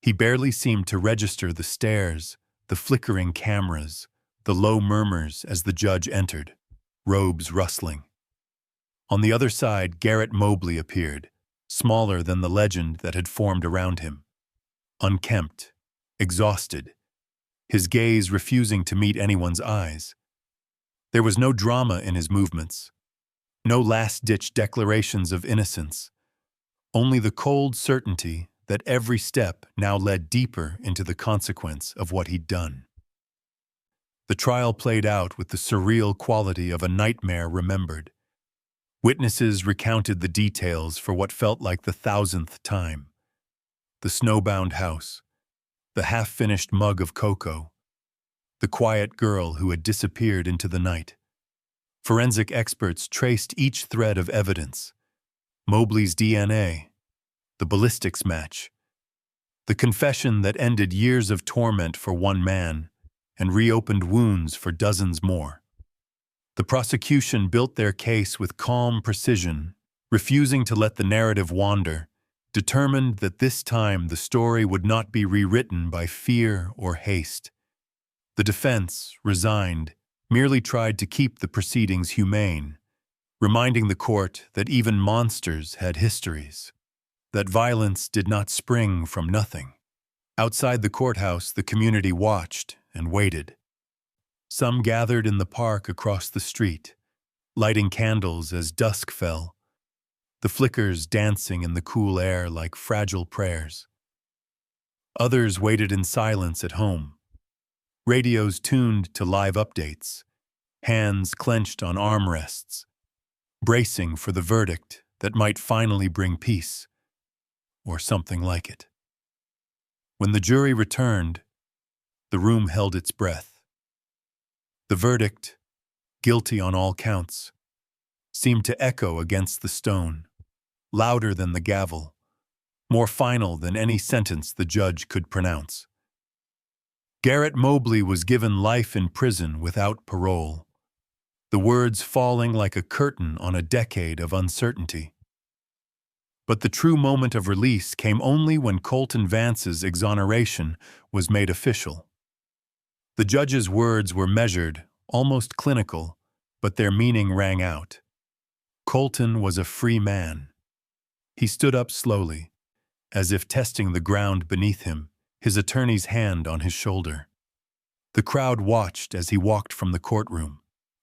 He barely seemed to register the stares, the flickering cameras, the low murmurs as the judge entered, robes rustling. On the other side, Garrett Mobley appeared, smaller than the legend that had formed around him. Unkempt, exhausted, his gaze refusing to meet anyone's eyes. There was no drama in his movements, no last-ditch declarations of innocence, only the cold certainty that every step now led deeper into the consequence of what he'd done. The trial played out with the surreal quality of a nightmare remembered. Witnesses recounted the details for what felt like the 1,000th time. The snowbound house, the half-finished mug of cocoa, the quiet girl who had disappeared into the night. Forensic experts traced each thread of evidence. Mobley's DNA, the ballistics match, the confession that ended years of torment for one man and reopened wounds for dozens more. The prosecution built their case with calm precision, refusing to let the narrative wander, determined that this time the story would not be rewritten by fear or haste. The defense, resigned, merely tried to keep the proceedings humane, reminding the court that even monsters had histories, that violence did not spring from nothing. Outside the courthouse, the community watched and waited. Some gathered in the park across the street, lighting candles as dusk fell, the flickers dancing in the cool air like fragile prayers. Others waited in silence at home, radios tuned to live updates, hands clenched on armrests, bracing for the verdict that might finally bring peace, or something like it. When the jury returned, the room held its breath. The verdict, guilty on all counts, seemed to echo against the stone, louder than the gavel, more final than any sentence the judge could pronounce. Garrett Mobley was given life in prison without parole, the words falling like a curtain on a decade of uncertainty. But the true moment of release came only when Colton Vance's exoneration was made official. The judge's words were measured, almost clinical, but their meaning rang out. Colton was a free man. He stood up slowly, as if testing the ground beneath him, his attorney's hand on his shoulder. The crowd watched as he walked from the courtroom,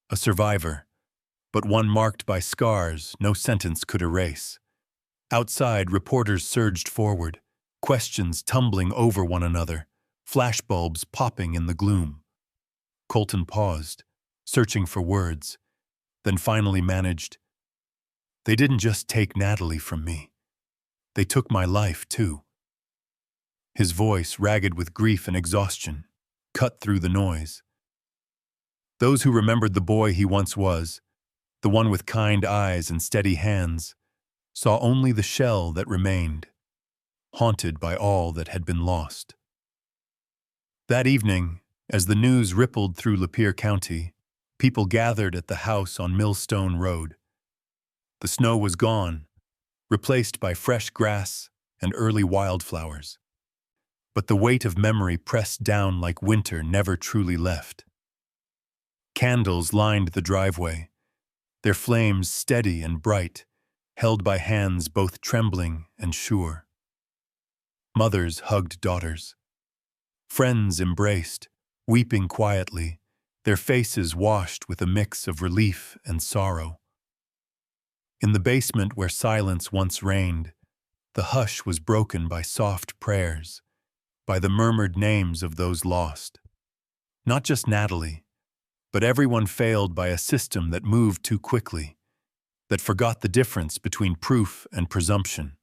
a survivor, but one marked by scars no sentence could erase. Outside, reporters surged forward, questions tumbling over one another, flashbulbs popping in the gloom. Colton paused, searching for words, then finally managed, "They didn't just take Natalie from me. They took my life, too." His voice, ragged with grief and exhaustion, cut through the noise. Those who remembered the boy he once was, the one with kind eyes and steady hands, saw only the shell that remained, haunted by all that had been lost. That evening, as the news rippled through Lapeer County, people gathered at the house on Millstone Road. The snow was gone, replaced by fresh grass and early wildflowers. But the weight of memory pressed down like winter never truly left. Candles lined the driveway, their flames steady and bright, held by hands both trembling and sure. Mothers hugged daughters. Friends embraced, weeping quietly, their faces washed with a mix of relief and sorrow. In the basement where silence once reigned, the hush was broken by soft prayers, by the murmured names of those lost. Not just Natalie, but everyone failed by a system that moved too quickly, that forgot the difference between proof and presumption.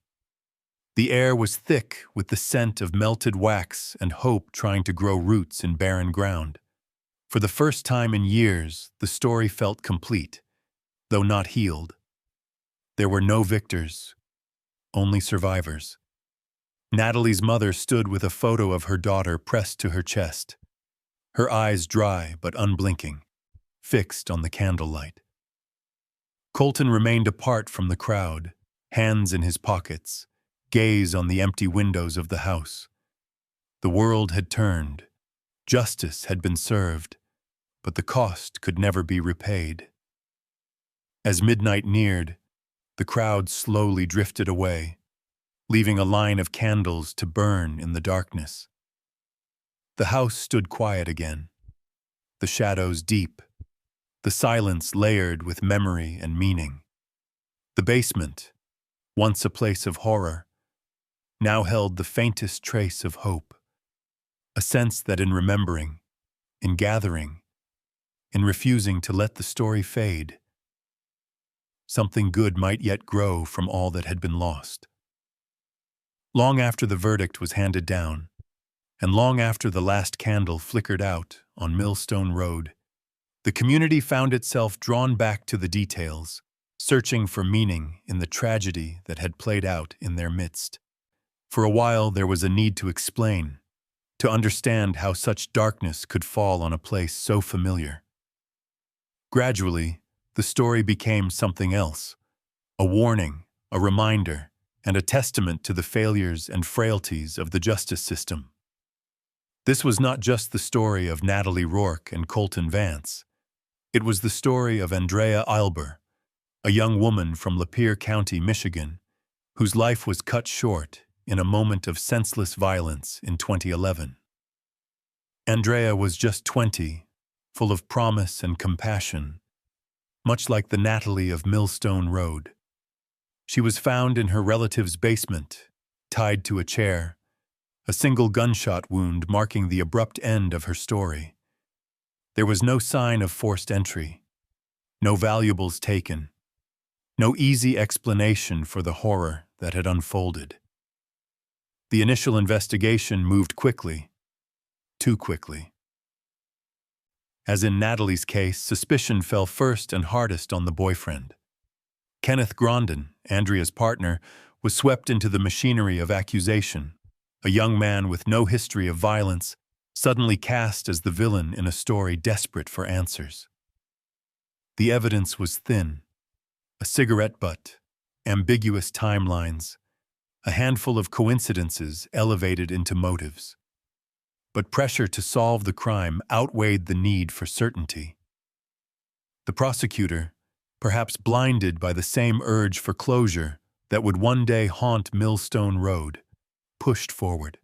The air was thick with the scent of melted wax and hope trying to grow roots in barren ground. For the first time in years, the story felt complete, though not healed. There were no victors, only survivors. Natalie's mother stood with a photo of her daughter pressed to her chest, her eyes dry but unblinking, fixed on the candlelight. Colton remained apart from the crowd, hands in his pockets, gaze on the empty windows of the house. The world had turned, justice had been served, but the cost could never be repaid. As midnight neared, the crowd slowly drifted away, leaving a line of candles to burn in the darkness. The house stood quiet again, the shadows deep, the silence layered with memory and meaning. The basement, once a place of horror, now held the faintest trace of hope, a sense that in remembering, in gathering, in refusing to let the story fade, something good might yet grow from all that had been lost. Long after the verdict was handed down, and long after the last candle flickered out on Millstone Road, the community found itself drawn back to the details, searching for meaning in the tragedy that had played out in their midst. For a while there was a need to explain, to understand how such darkness could fall on a place so familiar. Gradually, the story became something else, a warning, a reminder, and a testament to the failures and frailties of the justice system. This was not just the story of Natalie Rourke and Colton Vance. It was the story of Andrea Eilber, a young woman from Lapeer County, Michigan, whose life was cut short in a moment of senseless violence in 2011. Andrea was just 20, full of promise and compassion, much like the Natalie of Millstone Road. She was found in her relative's basement, tied to a chair, a single gunshot wound marking the abrupt end of her story. There was no sign of forced entry, no valuables taken, no easy explanation for the horror that had unfolded. The initial investigation moved quickly, too quickly. As in Natalie's case, suspicion fell first and hardest on the boyfriend. Kenneth Grondin, Andrea's partner, was swept into the machinery of accusation, a young man with no history of violence, suddenly cast as the villain in a story desperate for answers. The evidence was thin, a cigarette butt, ambiguous timelines, a handful of coincidences elevated into motives. But pressure to solve the crime outweighed the need for certainty. The prosecutor, perhaps blinded by the same urge for closure that would one day haunt Millstone Road, pushed forward.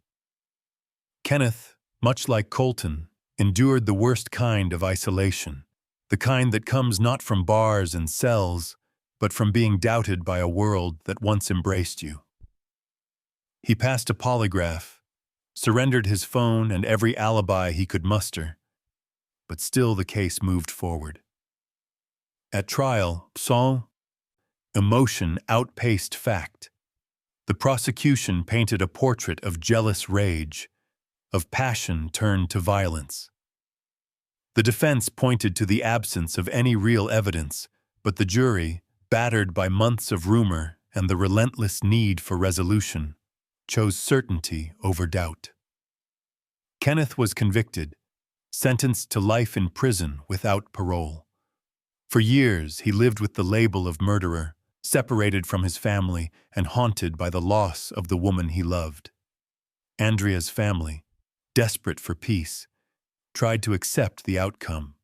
Kenneth, much like Colton, endured the worst kind of isolation, the kind that comes not from bars and cells, but from being doubted by a world that once embraced you. He passed a polygraph, surrendered his phone and every alibi he could muster, but still the case moved forward. At trial, emotion outpaced fact. The prosecution painted a portrait of jealous rage, of passion turned to violence. The defense pointed to the absence of any real evidence, but the jury, battered by months of rumor and the relentless need for resolution, chose certainty over doubt. Kenneth was convicted, sentenced to life in prison without parole. For years, he lived with the label of murderer, separated from his family and haunted by the loss of the woman he loved. Andrea's family, desperate for peace, tried to accept the outcome,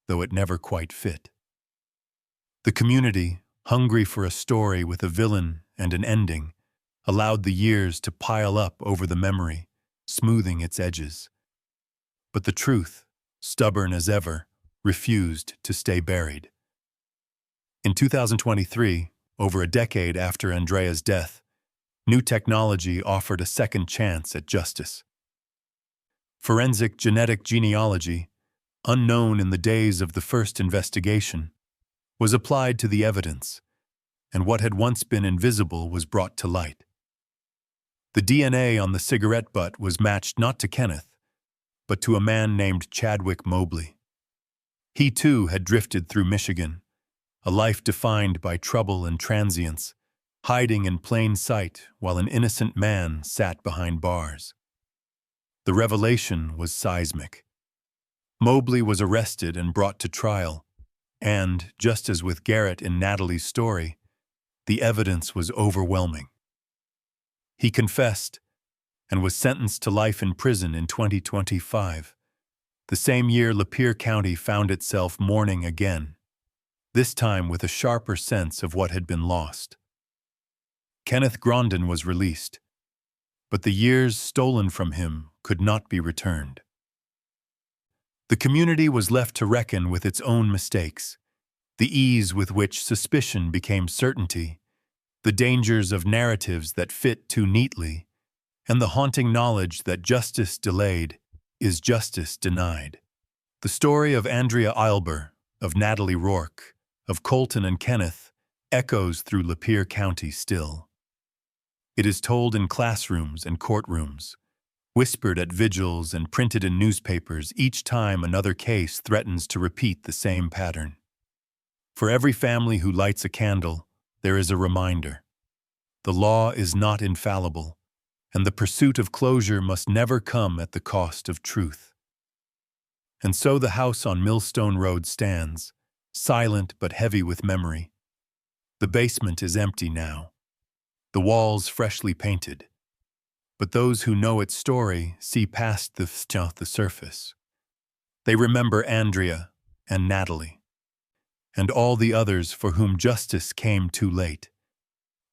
though it never quite fit. The community, hungry for a story with a villain and an ending, allowed the years to pile up over the memory, smoothing its edges. But the truth, stubborn as ever, refused to stay buried. In 2023, over a decade after Andrea's death, new technology offered a second chance at justice. Forensic genetic genealogy, unknown in the days of the first investigation, was applied to the evidence, and what had once been invisible was brought to light. The DNA on the cigarette butt was matched not to Kenneth, but to a man named Chadwick Mobley. He too had drifted through Michigan, a life defined by trouble and transience, hiding in plain sight while an innocent man sat behind bars. The revelation was seismic. Mobley was arrested and brought to trial, and, just as with Garrett in Natalie's story, the evidence was overwhelming. He confessed and was sentenced to life in prison in 2025, the same year Lapeer County found itself mourning again, this time with a sharper sense of what had been lost. Kenneth Grondin was released, but the years stolen from him could not be returned. The community was left to reckon with its own mistakes, the ease with which suspicion became certainty, the dangers of narratives that fit too neatly, and the haunting knowledge that justice delayed is justice denied. The story of Andrea Eilber, of Natalie Rourke, of Colton and Kenneth echoes through Lapeer County still. It is told in classrooms and courtrooms, whispered at vigils and printed in newspapers each time another case threatens to repeat the same pattern. For every family who lights a candle, there is a reminder. The law is not infallible, and the pursuit of closure must never come at the cost of truth. And so the house on Millstone Road stands, silent but heavy with memory. The basement is empty now, the walls freshly painted, but those who know its story see past the surface. They remember Andrea and Natalie, and all the others for whom justice came too late.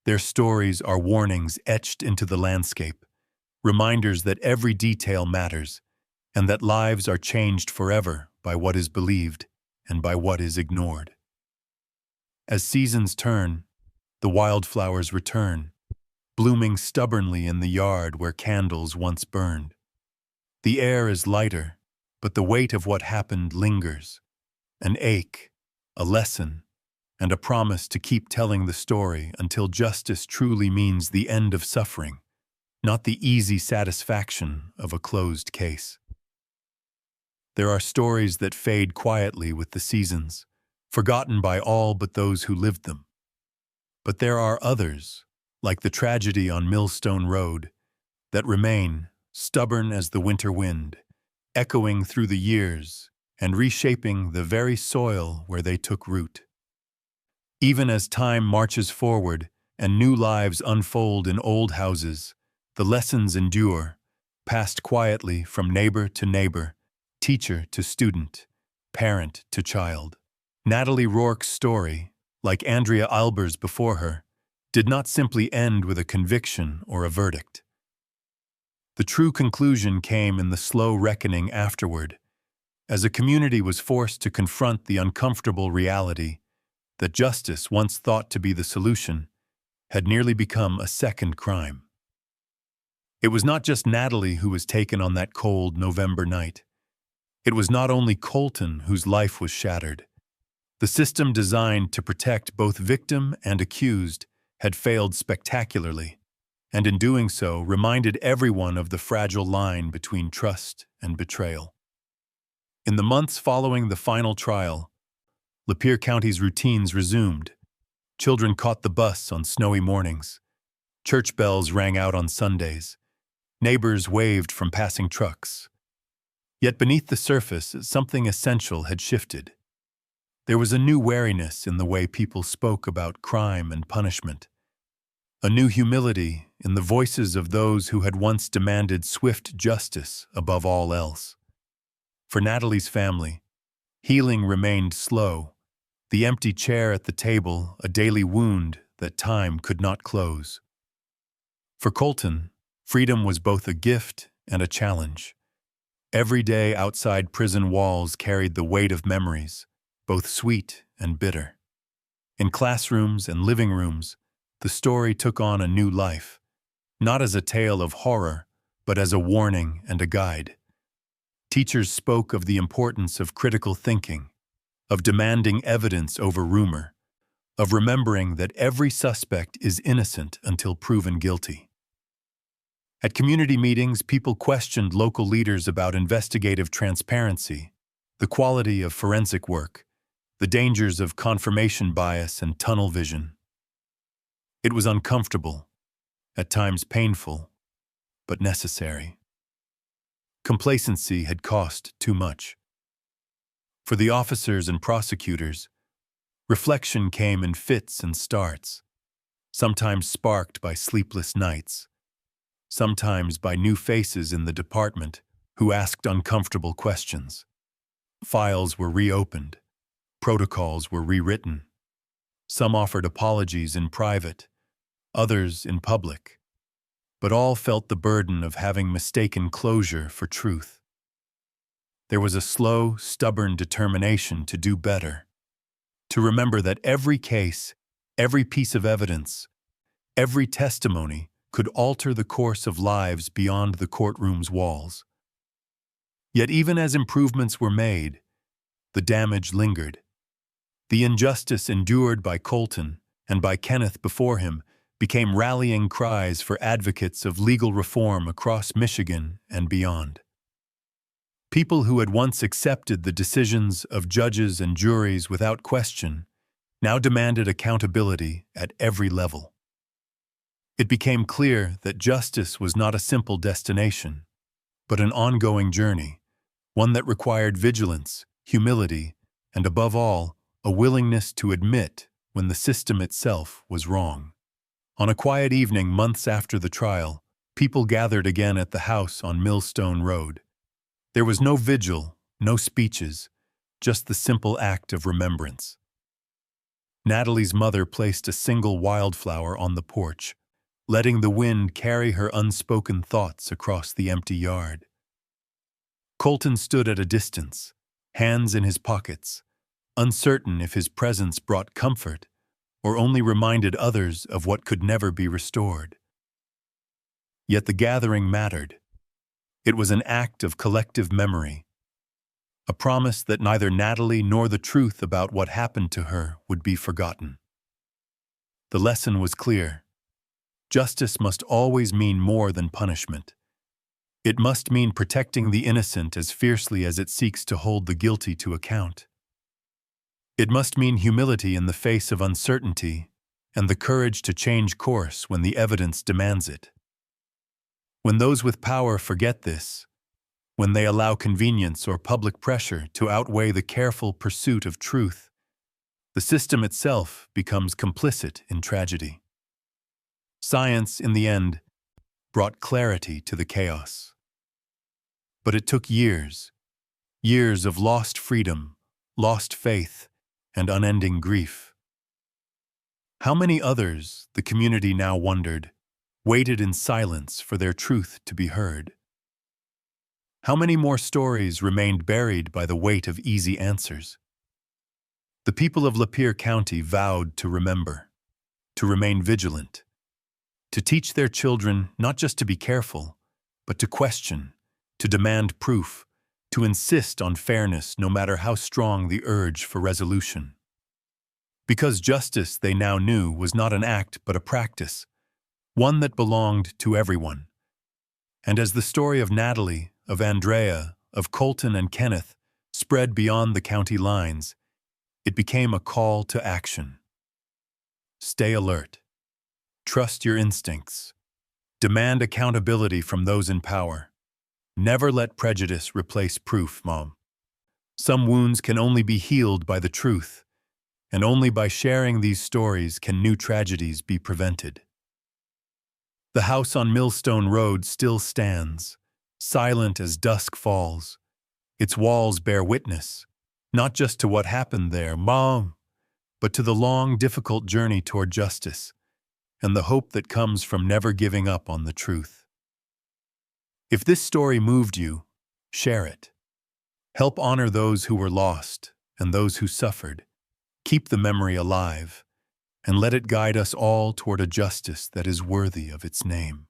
Their stories are warnings etched into the landscape, reminders that every detail matters, and that lives are changed forever by what is believed and by what is ignored. As seasons turn, the wildflowers return, blooming stubbornly in the yard where candles once burned. The air is lighter, but the weight of what happened lingers, an ache, a lesson, and a promise to keep telling the story until justice truly means the end of suffering, not the easy satisfaction of a closed case. There are stories that fade quietly with the seasons, forgotten by all but those who lived them. But there are others, like the tragedy on Millstone Road, that remain, stubborn as the winter wind, echoing through the years and reshaping the very soil where they took root. Even as time marches forward and new lives unfold in old houses, the lessons endure, passed quietly from neighbor to neighbor, teacher to student, parent to child. Natalie Rourke's story, like Andrea Eilber's before her, did not simply end with a conviction or a verdict. The true conclusion came in the slow reckoning afterward, as a community was forced to confront the uncomfortable reality that justice, once thought to be the solution, had nearly become a second crime. It was not just Natalie who was taken on that cold November night. It was not only Colton whose life was shattered. The system designed to protect both victim and accused had failed spectacularly, and in doing so reminded everyone of the fragile line between trust and betrayal. In the months following the final trial, Lapeer County's routines resumed. Children caught the bus on snowy mornings. Church bells rang out on Sundays. Neighbors waved from passing trucks. Yet beneath the surface, something essential had shifted. There was a new wariness in the way people spoke about crime and punishment. A new humility in the voices of those who had once demanded swift justice above all else. For Natalie's family, healing remained slow, the empty chair at the table a daily wound that time could not close. For Colton, freedom was both a gift and a challenge. Every day outside prison walls carried the weight of memories, both sweet and bitter. In classrooms and living rooms, the story took on a new life, not as a tale of horror, but as a warning and a guide. Teachers spoke of the importance of critical thinking, of demanding evidence over rumor, of remembering that every suspect is innocent until proven guilty. At community meetings, people questioned local leaders about investigative transparency, the quality of forensic work, the dangers of confirmation bias and tunnel vision. It was uncomfortable, at times painful, but necessary. Complacency had cost too much. For the officers and prosecutors, reflection came in fits and starts, sometimes sparked by sleepless nights, sometimes by new faces in the department who asked uncomfortable questions. Files were reopened, protocols were rewritten. Some offered apologies in private, others in public, but all felt the burden of having mistaken closure for truth. There was a slow, stubborn determination to do better, to remember that every case, every piece of evidence, every testimony could alter the course of lives beyond the courtroom's walls. Yet even as improvements were made, the damage lingered. The injustice endured by Colton and by Kenneth before him became rallying cries for advocates of legal reform across Michigan and beyond. People who had once accepted the decisions of judges and juries without question now demanded accountability at every level. It became clear that justice was not a simple destination, but an ongoing journey, one that required vigilance, humility, and above all, a willingness to admit when the system itself was wrong. On a quiet evening months after the trial, people gathered again at the house on Millstone Road. There was no vigil, no speeches, just the simple act of remembrance. Natalie's mother placed a single wildflower on the porch, letting the wind carry her unspoken thoughts across the empty yard. Colton stood at a distance, hands in his pockets, uncertain if his presence brought comfort or only reminded others of what could never be restored. Yet the gathering mattered. It was an act of collective memory, a promise that neither Natalie nor the truth about what happened to her would be forgotten. The lesson was clear. Justice must always mean more than punishment. It must mean protecting the innocent as fiercely as it seeks to hold the guilty to account. It must mean humility in the face of uncertainty and the courage to change course when the evidence demands it. When those with power forget this, when they allow convenience or public pressure to outweigh the careful pursuit of truth, the system itself becomes complicit in tragedy. Science, in the end, brought clarity to the chaos. But it took years, years of lost freedom, lost faith, and unending grief. How many others, the community now wondered, waited in silence for their truth to be heard. How many more stories remained buried by the weight of easy answers? The people of Lapeer County vowed to remember, to remain vigilant, to teach their children not just to be careful, but to question, to demand proof, to insist on fairness no matter how strong the urge for resolution. Because justice, they now knew, was not an act but a practice, one that belonged to everyone. And as the story of Natalie, of Andrea, of Colton and Kenneth spread beyond the county lines, it became a call to action. Stay alert. Trust your instincts. Demand accountability from those in power. Never let prejudice replace proof, Mom. Some wounds can only be healed by the truth, and only by sharing these stories can new tragedies be prevented. The house on Millstone Road still stands, silent as dusk falls. Its walls bear witness, not just to what happened there, Mom, but to the long, difficult journey toward justice and the hope that comes from never giving up on the truth. If this story moved you, share it. Help honor those who were lost and those who suffered. Keep the memory alive, and let it guide us all toward a justice that is worthy of its name.